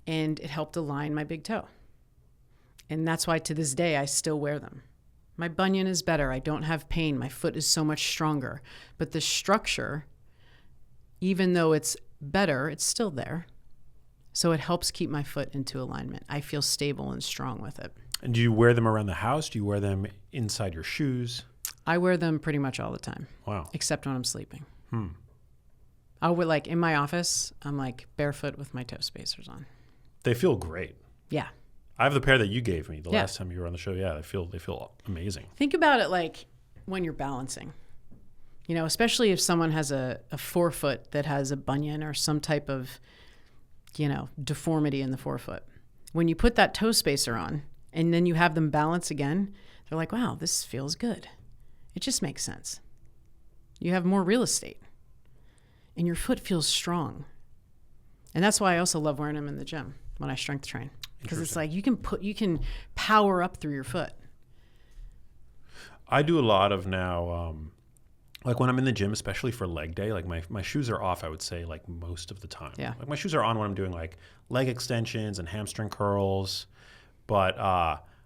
and it helped align my big toe. And that's why to this day I still wear them. My bunion is better. I don't have pain. My foot is so much stronger. But the structure, even though it's better, it's still there. So it helps keep my foot into alignment. I feel stable and strong with it. And do you wear them around the house? Do you wear them inside your shoes? I wear them pretty much all the time. Wow. Except when I'm sleeping. I'll wear, like, in my office, I'm like barefoot with my toe spacers on. They feel great. Yeah. I have the pair that you gave me the last time you were on the show. Yeah, they feel amazing. Think about it like when you're balancing. You know, especially if someone has a forefoot that has a bunion or some type of, you know, deformity in the forefoot. When you put that toe spacer on and then you have them balance again, they're like, wow, this feels good. It just makes sense. You have more real estate and your foot feels strong. And that's why I also love wearing them in the gym when I strength train, because it's like you can power up through your foot. I do a lot of now, like when I'm in the gym, especially for leg day, like my shoes are off, I would say, like most of the time. Yeah. Like my shoes are on when I'm doing like leg extensions and hamstring curls. But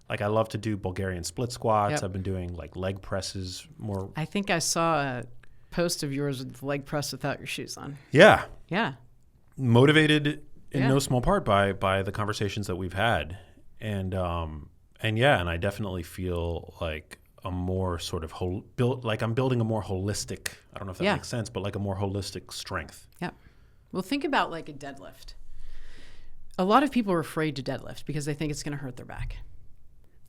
like I love to do Bulgarian split squats. Yep. I've been doing like leg presses more. I think I saw a post of yours with the leg press without your shoes on. Yeah. Yeah. Motivated in no small part by the conversations that we've had. And I definitely feel like a more sort of I'm building a more holistic, I don't know if that makes sense, but like a more holistic strength. Yeah. Well, think about like a deadlift. A lot of people are afraid to deadlift because they think it's going to hurt their back.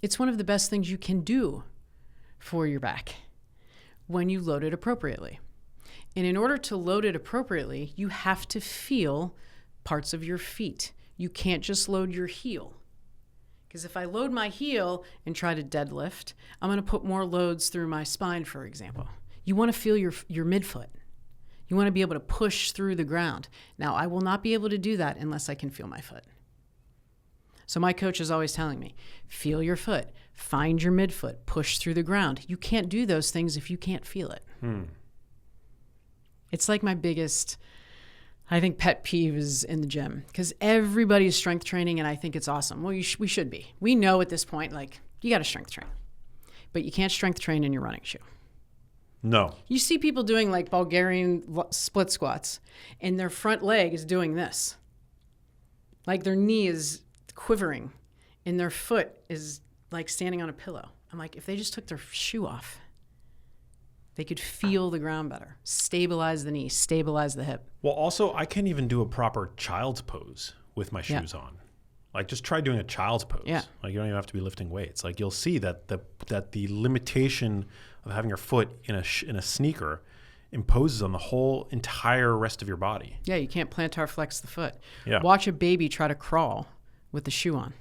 It's one of the best things you can do for your back when you load it appropriately. And in order to load it appropriately, you have to feel parts of your feet. You can't just load your heel. Because if I load my heel and try to deadlift, I'm going to put more loads through my spine, for example. You want to feel your midfoot. You want to be able to push through the ground. Now, I will not be able to do that unless I can feel my foot. So my coach is always telling me, feel your foot, find your midfoot, push through the ground. You can't do those things if you can't feel it. It's like my biggest, I think, pet peeve is in the gym, because everybody is strength training, and I think it's awesome. Well, we should be. We know at this point, like, you got to strength train. But you can't strength train in your running shoe. No. You see people doing, like, Bulgarian split squats, and their front leg is doing this. Like, their knee is quivering, and their foot is, like, standing on a pillow. I'm like, if they just took their shoe off, they could feel the ground better, stabilize the knee, stabilize the hip. Well, also, I can't even do a proper child's pose with my shoes on. Like, just try doing a child's pose. Yeah. Like, you don't even have to be lifting weights. Like, you'll see that the limitation of having your foot in a sneaker imposes on the whole entire rest of your body. Yeah, you can't plantar flex the foot. Yeah. Watch a baby try to crawl with the shoe on,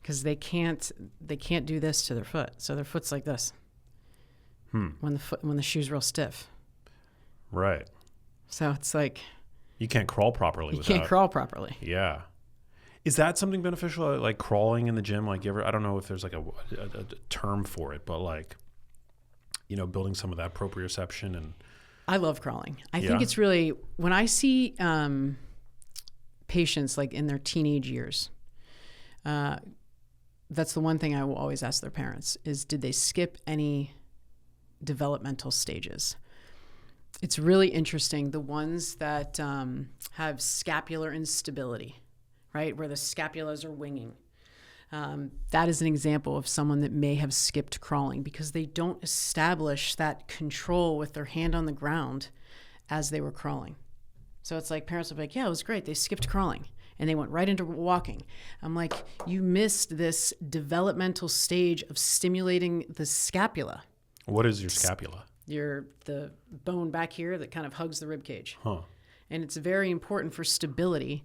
because they can't do this to their foot. So their foot's like this. When the shoe's real stiff. Right. So it's like you can't crawl properly. You can't crawl properly. Yeah. Is that something beneficial, like crawling in the gym? Like, I don't know if there's like a term for it, but like, you know, building some of that proprioception. And I love crawling. I think it's really, when I see patients like in their teenage years, that's the one thing I will always ask their parents is, did they skip any developmental stages? It's really interesting. The ones that have scapular instability, right, where the scapulas are winging. That is an example of someone that may have skipped crawling because they don't establish that control with their hand on the ground as they were crawling. So it's like parents will be like, yeah, it was great. They skipped crawling and they went right into walking. I'm like, you missed this developmental stage of stimulating the scapula. What is your scapula? The bone back here that kind of hugs the rib cage. Huh. And it's very important for stability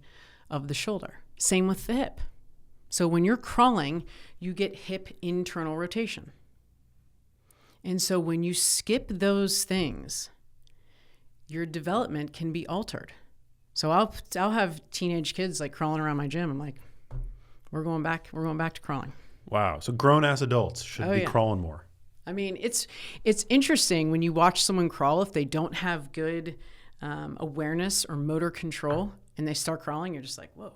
of the shoulder. Same with the hip. So when you're crawling, you get hip internal rotation. And so when you skip those things, your development can be altered. So I'll have teenage kids like crawling around my gym. I'm like, we're going back to crawling. Wow. So grown ass adults should be crawling more. I mean, it's interesting when you watch someone crawl, if they don't have good awareness or motor control and they start crawling, you're just like, whoa,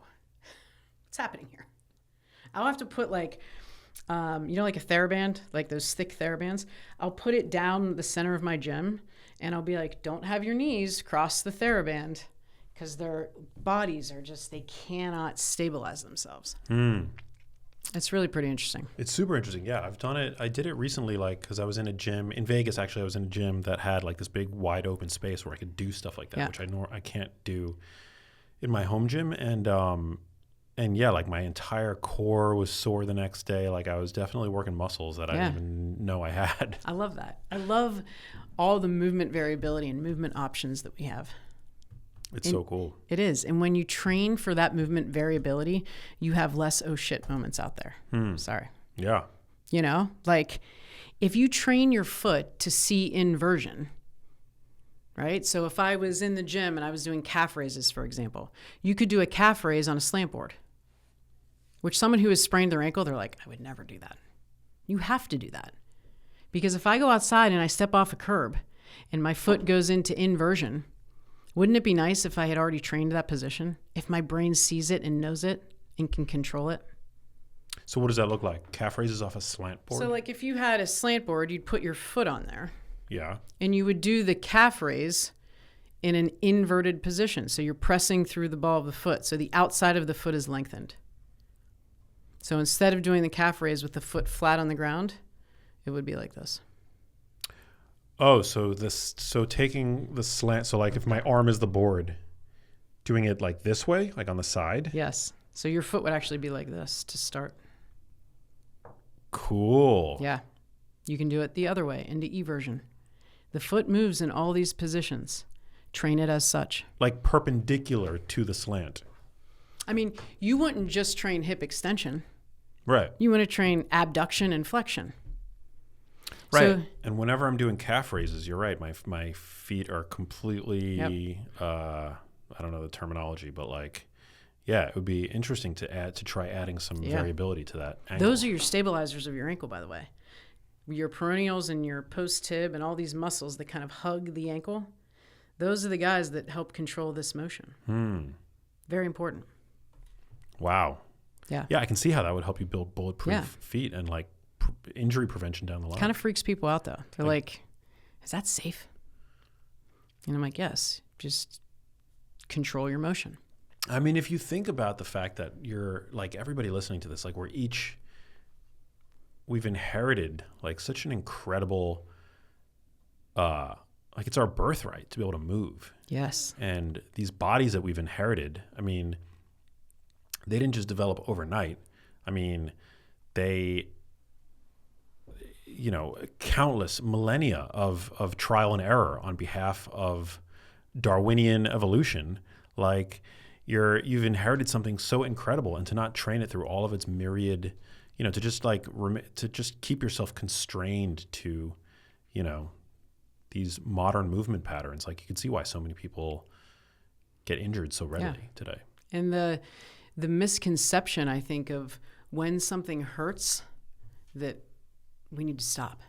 what's happening here? I'll have to put like Like a TheraBand, like those thick TheraBands. I'll put it down the center of my gym, and I'll be like, don't have your knees cross the TheraBand, because their bodies are just, they cannot stabilize themselves. It's really pretty interesting. It's super interesting. Yeah, I've done it. I did it recently, like, because I was in a gym in Vegas. Actually, I was in a gym that had like this big wide open space where I could do stuff like that, which I can't do in my home gym. And yeah, like my entire core was sore the next day. Like I was definitely working muscles that I didn't even know I had. I love that. I love all the movement variability and movement options that we have. It's so cool. It is. And when you train for that movement variability, you have less oh shit moments out there. Sorry. Yeah. Like if you train your foot to see inversion, right? So if I was in the gym and I was doing calf raises, for example, you could do a calf raise on a slant board, which someone who has sprained their ankle, they're like, I would never do that. You have to do that. Because if I go outside and I step off a curb and my foot goes into inversion, wouldn't it be nice if I had already trained that position? If my brain sees it and knows it and can control it? So what does that look like? Calf raises off a slant board? So like if you had a slant board, you'd put your foot on there. Yeah. And you would do the calf raise in an inverted position. So you're pressing through the ball of the foot. So the outside of the foot is lengthened. So instead of doing the calf raise with the foot flat on the ground, it would be like this. Oh, so taking the slant, so like if my arm is the board, doing it like this way, like on the side? Yes. So your foot would actually be like this to start. Cool. Yeah. You can do it the other way, into eversion. The foot moves in all these positions. Train it as such. Like perpendicular to the slant. I mean, you wouldn't just train hip extension. Right. You want to train abduction and flexion. Right. So, and whenever I'm doing calf raises, you're right. My feet are completely, I don't know the terminology, but like, yeah, it would be interesting to try adding some variability to that ankle. Those are your stabilizers of your ankle, by the way. Your peroneals and your post-tib and all these muscles that kind of hug the ankle, those are the guys that help control this motion. Very important. Wow. Yeah. Yeah, I can see how that would help you build bulletproof feet and like injury prevention down the line. Kind of freaks people out though. They're like, is that safe? And I'm like, yes, just control your motion. I mean, if you think about the fact that you're like everybody listening to this, like we've inherited like such an incredible, like it's our birthright to be able to move. Yes. And these bodies that we've inherited, I mean, they didn't just develop overnight. I mean, they, countless millennia of trial and error on behalf of Darwinian evolution. Like you've inherited something so incredible, and to not train it through all of its myriad, to just like to just keep yourself constrained to, these modern movement patterns. Like you can see why so many people get injured so readily today. And the misconception, I think, of when something hurts, that we need to stop.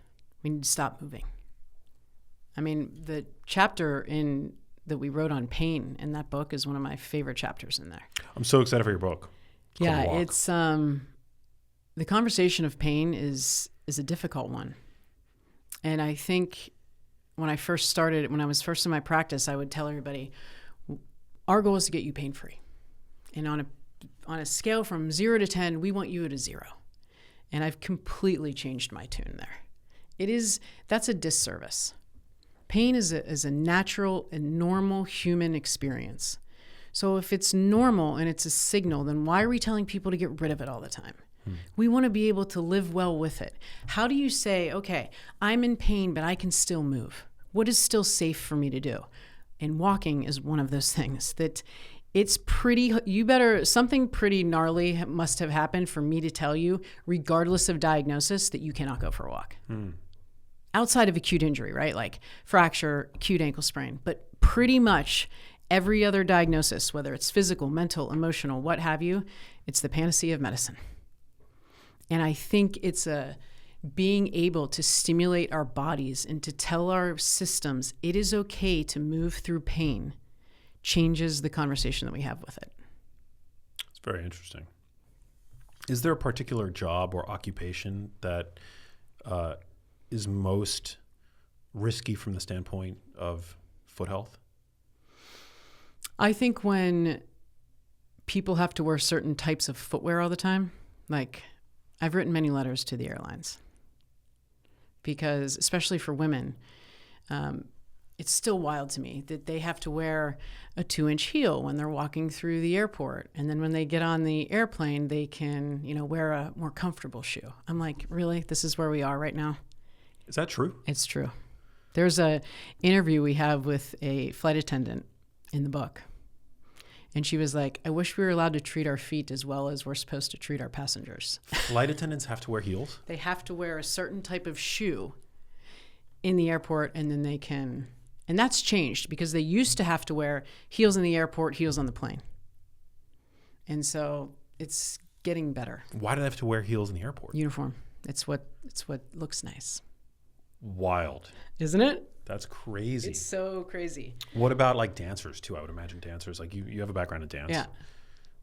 We need to stop moving. I mean, the chapter that we wrote on pain in that book is one of my favorite chapters in there. I'm so excited for your book. It's the conversation of pain is a difficult one. And I think when I was first in my practice, I would tell everybody, our goal is to get you pain-free. And on a scale from 0 to 10, we want you at a 0. And I've completely changed my tune there. That's a disservice. Pain is a natural and normal human experience. So if it's normal and it's a signal, then why are we telling people to get rid of it all the time? We want to be able to live well with it. How do you say, okay, I'm in pain, but I can still move? What is still safe for me to do? And walking is one of those things that something pretty gnarly must have happened for me to tell you, regardless of diagnosis, that you cannot go for a walk. Outside of acute injury, right? Like fracture, acute ankle sprain, but pretty much every other diagnosis, whether it's physical, mental, emotional, what have you, it's the panacea of medicine. And I think it's being able to stimulate our bodies and to tell our systems it is okay to move through pain changes the conversation that we have with it. It's very interesting. Is there a particular job or occupation that is most risky from the standpoint of foot health? I think when people have to wear certain types of footwear all the time, like I've written many letters to the airlines because, especially for women, it's still wild to me that they have to wear a 2-inch heel when they're walking through the airport. And then when they get on the airplane, they can, wear a more comfortable shoe. I'm like, really? This is where we are right now? Is that true? It's true. There's a interview we have with a flight attendant in the book. And she was like, I wish we were allowed to treat our feet as well as we're supposed to treat our passengers. Flight attendants have to wear heels? They have to wear a certain type of shoe in the airport, and then they can... And that's changed because they used to have to wear heels in the airport, heels on the plane. And so it's getting better. Why do they have to wear heels in the airport? Uniform. It's what looks nice. Wild. Isn't it? That's crazy. It's so crazy. What about like dancers too? I would imagine dancers, like you have a background in dance. Yeah.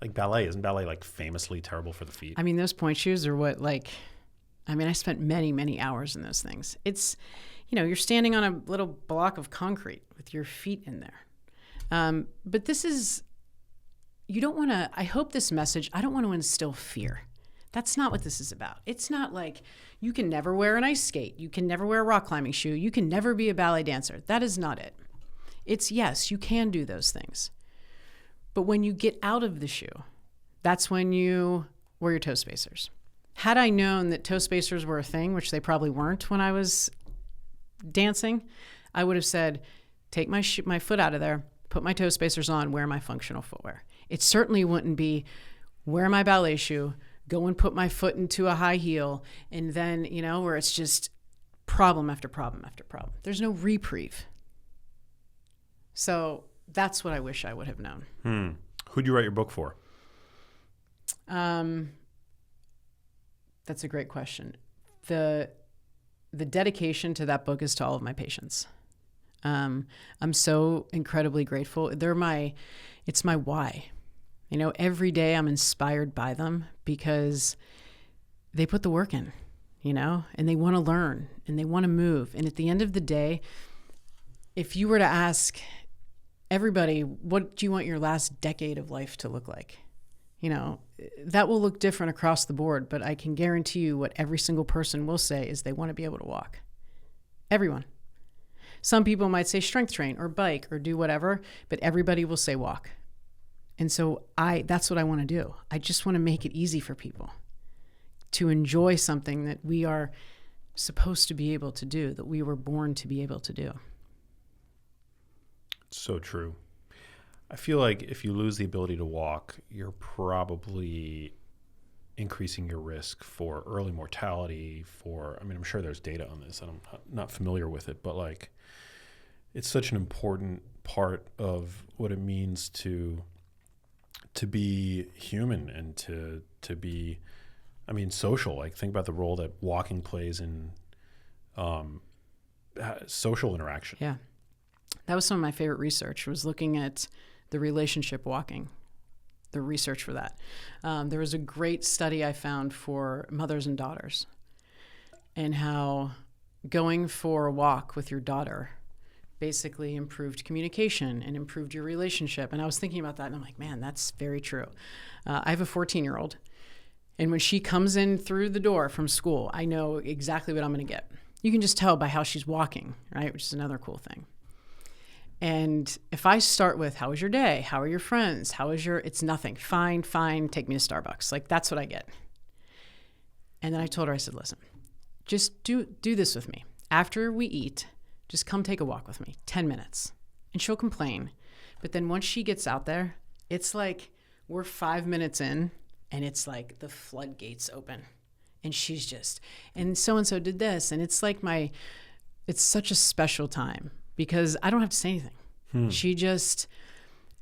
Like ballet, isn't ballet like famously terrible for the feet? I mean, those point shoes are what I spent many, many hours in those things. It's, you're standing on a little block of concrete with your feet in there. But this is, you don't want to, I hope this message, I don't want to instill fear. That's not what this is about. It's not like you can never wear an ice skate. You can never wear a rock climbing shoe. You can never be a ballet dancer. That is not it. It's yes, you can do those things. But when you get out of the shoe, that's when you wear your toe spacers. Had I known that toe spacers were a thing, which they probably weren't when I was dancing, I would have said, take my foot out of there, put my toe spacers on, wear my functional footwear. It certainly wouldn't be wear my ballet shoe, go and put my foot into a high heel, and then, where it's just problem after problem after problem. There's no reprieve. So that's what I wish I would have known. Who'd you write your book for? That's a great question. The dedication to that book is to all of my patients. I'm so incredibly grateful. It's my why. Every day I'm inspired by them because they put the work in, and they want to learn and they want to move. And at the end of the day, if you were to ask everybody, what do you want your last decade of life to look like? That will look different across the board, but I can guarantee you what every single person will say is they want to be able to walk. Everyone. Some people might say strength train or bike or do whatever, but everybody will say walk. And so that's what I want to do. I just want to make it easy for people to enjoy something that we are supposed to be able to do, that we were born to be able to do. So true. I feel like if you lose the ability to walk, you're probably increasing your risk for early mortality, I'm sure there's data on this and I'm not familiar with it, but like it's such an important part of what it means to be human and to be, social. Like think about the role that walking plays in social interaction. Yeah. That was some of my favorite research, was looking at the relationship walking, the research for that. There was a great study I found for mothers and daughters and how going for a walk with your daughter basically improved communication and improved your relationship. And I was thinking about that and I'm like, man, that's very true. I have a 14-year-old, and when she comes in through the door from school, I know exactly what I'm going to get. You can just tell by how she's walking, right? Which is another cool thing. And if I start with, how was your day? How are your friends? It's nothing. Fine, take me to Starbucks. Like, that's what I get. And then I told her, I said, listen, just do this with me. After we eat, just come take a walk with me, 10 minutes. And she'll complain. But then once she gets out there, it's like we're 5 minutes in and it's like the floodgates open. And she's just, and so-and-so did this. And it's like it's such a special time because I don't have to say anything. She just,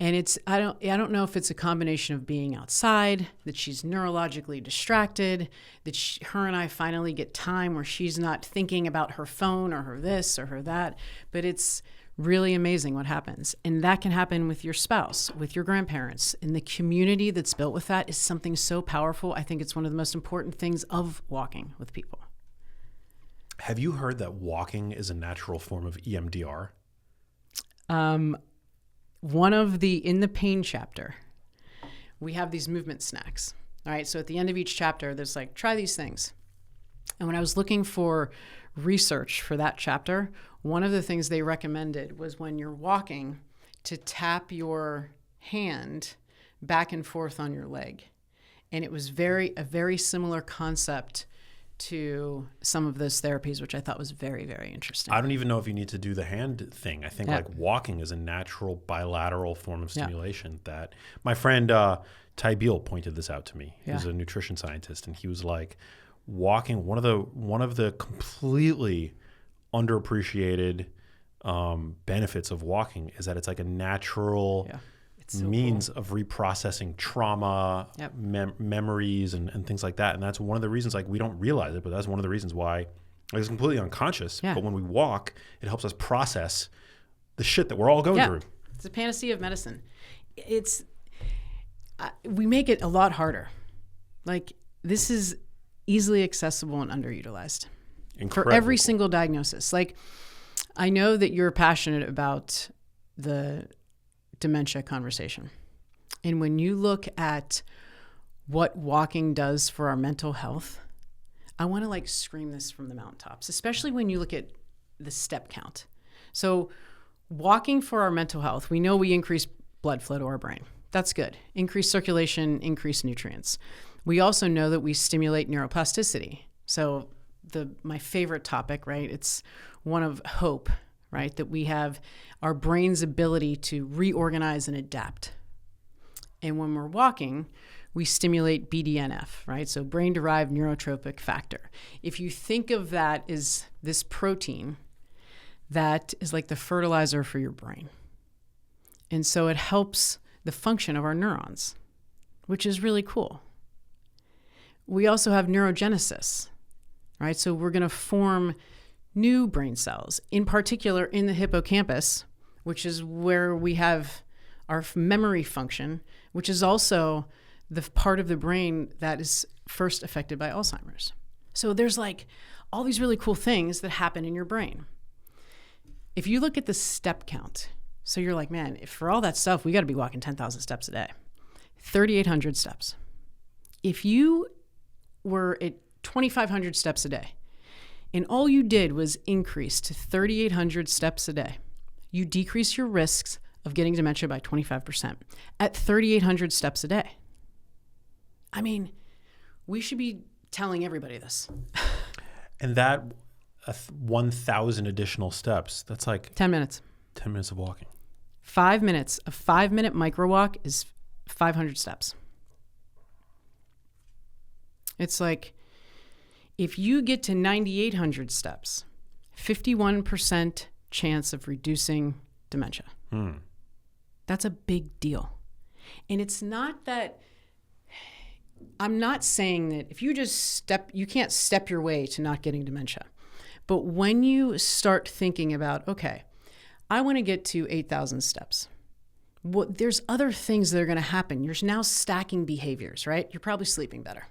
And I don't know if it's a combination of being outside, that she's neurologically distracted, that her and I finally get time where she's not thinking about her phone or her this or her that, but it's really amazing what happens. And that can happen with your spouse, with your grandparents. And the community that's built with that is something so powerful. I think it's one of the most important things of walking with people. Have you heard that walking is a natural form of EMDR? In the pain chapter, we have these movement snacks. All right. So at the end of each chapter, there's like, try these things. And when I was looking for research for that chapter, one of the things they recommended was when you're walking to tap your hand back and forth on your leg. And it was a very similar concept to some of those therapies, which I thought was very, very interesting. I don't even know if you need to do the hand thing. I think like walking is a natural bilateral form of stimulation that my friend Ty Beal pointed this out to me. He's a nutrition scientist, and he was like, walking, one of the completely underappreciated benefits of walking is that it's like a natural means of reprocessing trauma, memories, and things like that. And that's one of the reasons, like, we don't realize it, but that's one of the reasons why, like, it's completely unconscious. But when we walk, it helps us process the shit that we're all going through. It's a panacea of medicine. We make it a lot harder. Like, this is easily accessible and underutilized for every single diagnosis. Like, I know that you're passionate about the dementia conversation. And when you look at what walking does for our mental health, I want to like scream this from the mountaintops, especially when you look at the step count. So walking for our mental health, we know we increase blood flow to our brain. That's good. Increase circulation, increase nutrients. We also know that we stimulate neuroplasticity. So my favorite topic, right? It's one of hope, right? That we have our brain's ability to reorganize and adapt. And when we're walking, we stimulate BDNF, right? So brain-derived neurotrophic factor. If you think of that as this protein that is like the fertilizer for your brain. And so it helps the function of our neurons, which is really cool. We also have neurogenesis, right? So we're going to form new brain cells, in particular in the hippocampus, which is where we have our memory function, which is also the part of the brain that is first affected by Alzheimer's. So there's like all these really cool things that happen in your brain. If you look at the step count, so you're like, man, if for all that stuff, we got to be walking 10,000 steps a day, 3,800 steps. If you were at 2,500 steps a day, and all you did was increase to 3,800 steps a day, you decrease your risks of getting dementia by 25% at 3,800 steps a day. I mean, we should be telling everybody this. And that 1,000 additional steps, that's like 10 minutes. 10 minutes of walking. 5 minutes. A 5-minute micro walk is 500 steps. It's like, if you get to 9,800 steps, 51% chance of reducing dementia. That's a big deal. And it's not that, I'm not saying that if you just you can't step your way to not getting dementia. But when you start thinking about, okay, I want to get to 8,000 steps. Well, there's other things that are going to happen. You're now stacking behaviors, right? You're probably sleeping better,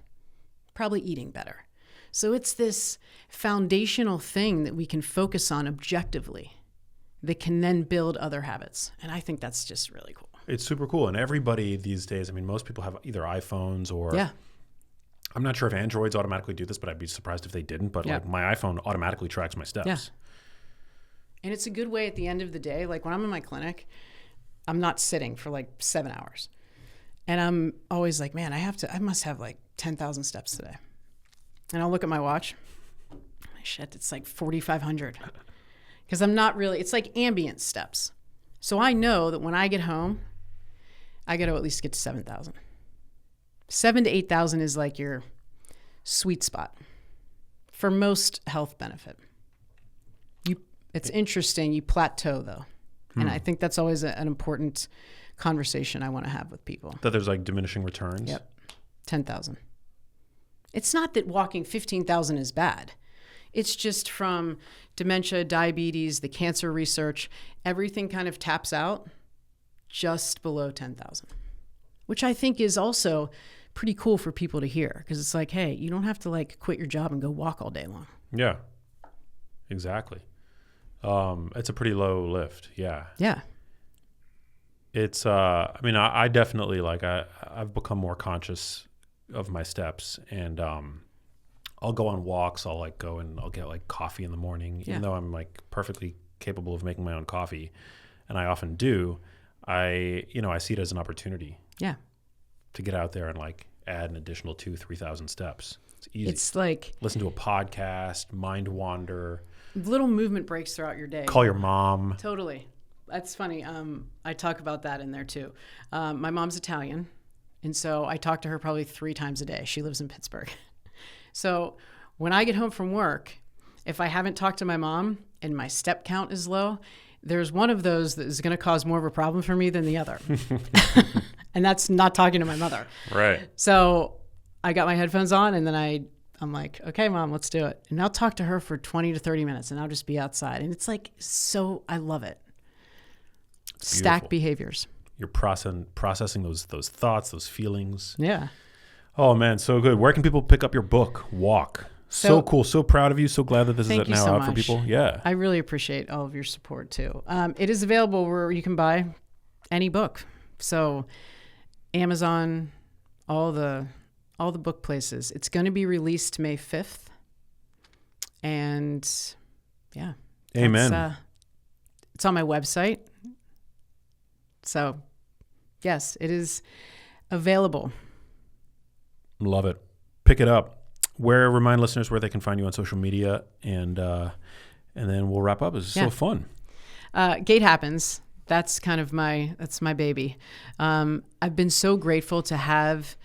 probably eating better. So it's this foundational thing that we can focus on objectively that can then build other habits. And I think that's just really cool. It's super cool. And everybody these days, I mean, most people have either iPhones or... Yeah. I'm not sure if Androids automatically do this, but I'd be surprised if they didn't. But like my iPhone automatically tracks my steps. Yeah. And it's a good way at the end of the day. Like when I'm in my clinic, I'm not sitting for like 7 hours. And I'm always like, man, I must have like 10,000 steps today. And I'll look at my watch. Shit, it's like 4,500. Because I'm not really, it's like ambient steps. So I know that when I get home, I got to at least get to 7,000. 7,000 to 8,000 is like your sweet spot for most health benefit. It's interesting. You plateau though. And I think that's always an important conversation I want to have with people. That there's like diminishing returns. Yep. 10,000. It's not that walking 15,000 is bad. It's just from dementia, diabetes, the cancer research, everything kind of taps out just below 10,000, which I think is also pretty cool for people to hear, because it's like, hey, you don't have to like quit your job and go walk all day long. Yeah, exactly. It's a pretty low lift. Yeah. Yeah. It's, I mean, I definitely like, I've become more conscious of my steps, and, I'll go on walks. I'll like go and I'll get like coffee in the morning, even though I'm like perfectly capable of making my own coffee. And I often do. I see it as an opportunity. Yeah. To get out there and like add an additional 2,000-3,000 steps. It's easy. It's like listen to a podcast, mind wander, little movement breaks throughout your day. call your mom. Totally. That's funny. I talk about that in there too. My mom's Italian. And so I talk to her probably 3 times a day. She lives in Pittsburgh. So when I get home from work, if I haven't talked to my mom and my step count is low, there's one of those that is going to cause more of a problem for me than the other. And that's not talking to my mother. Right. So I got my headphones on, and then I'm like, okay, Mom, let's do it. And I'll talk to her for 20 to 30 minutes, and I'll just be outside. And it's like, so I love it. Stack behaviors. You're processing those thoughts, those feelings. Yeah. Oh, man, so good. Where can people pick up your book, Walk? So cool. So proud of you. So glad that this is now out for people. Yeah. I really appreciate all of your support, too. It is available where you can buy any book. So Amazon, all the book places. It's going to be released May 5th. And, yeah. Amen. It's on my website. So, yes, it is available. Love it. Pick it up. Remind listeners where they can find you on social media, and then we'll wrap up. It's so fun. Gait Happens. That's kind of my baby. I've been so grateful to have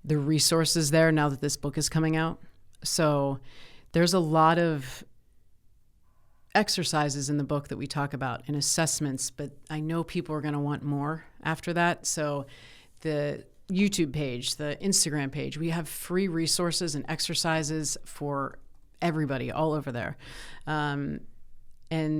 the resources there now that this book is coming out. So there's a lot of exercises in the book that we talk about and assessments, but I know people are going to want more after that. So the YouTube page, the Instagram page, we have free resources and exercises for everybody all over there. And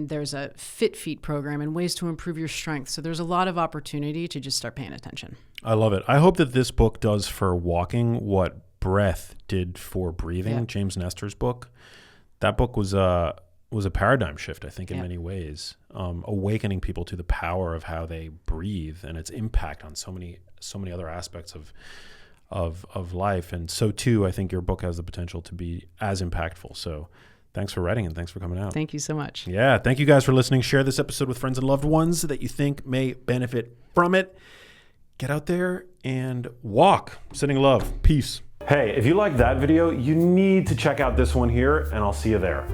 there's a Fit Feet program and ways to improve your strength. So there's a lot of opportunity to just start paying attention. I love it. I hope that this book does for walking what Breath did for breathing. Yeah. James Nestor's book. That book was a paradigm shift, I think, in many ways, awakening people to the power of how they breathe and its impact on so many other aspects of life. And so too, I think your book has the potential to be as impactful. So thanks for writing, and thanks for coming out. Thank you so much. Yeah. Thank you guys for listening. Share this episode with friends and loved ones that you think may benefit from it. Get out there and walk. Sending love. Peace. Hey, if you liked that video, you need to check out this one here, and I'll see you there.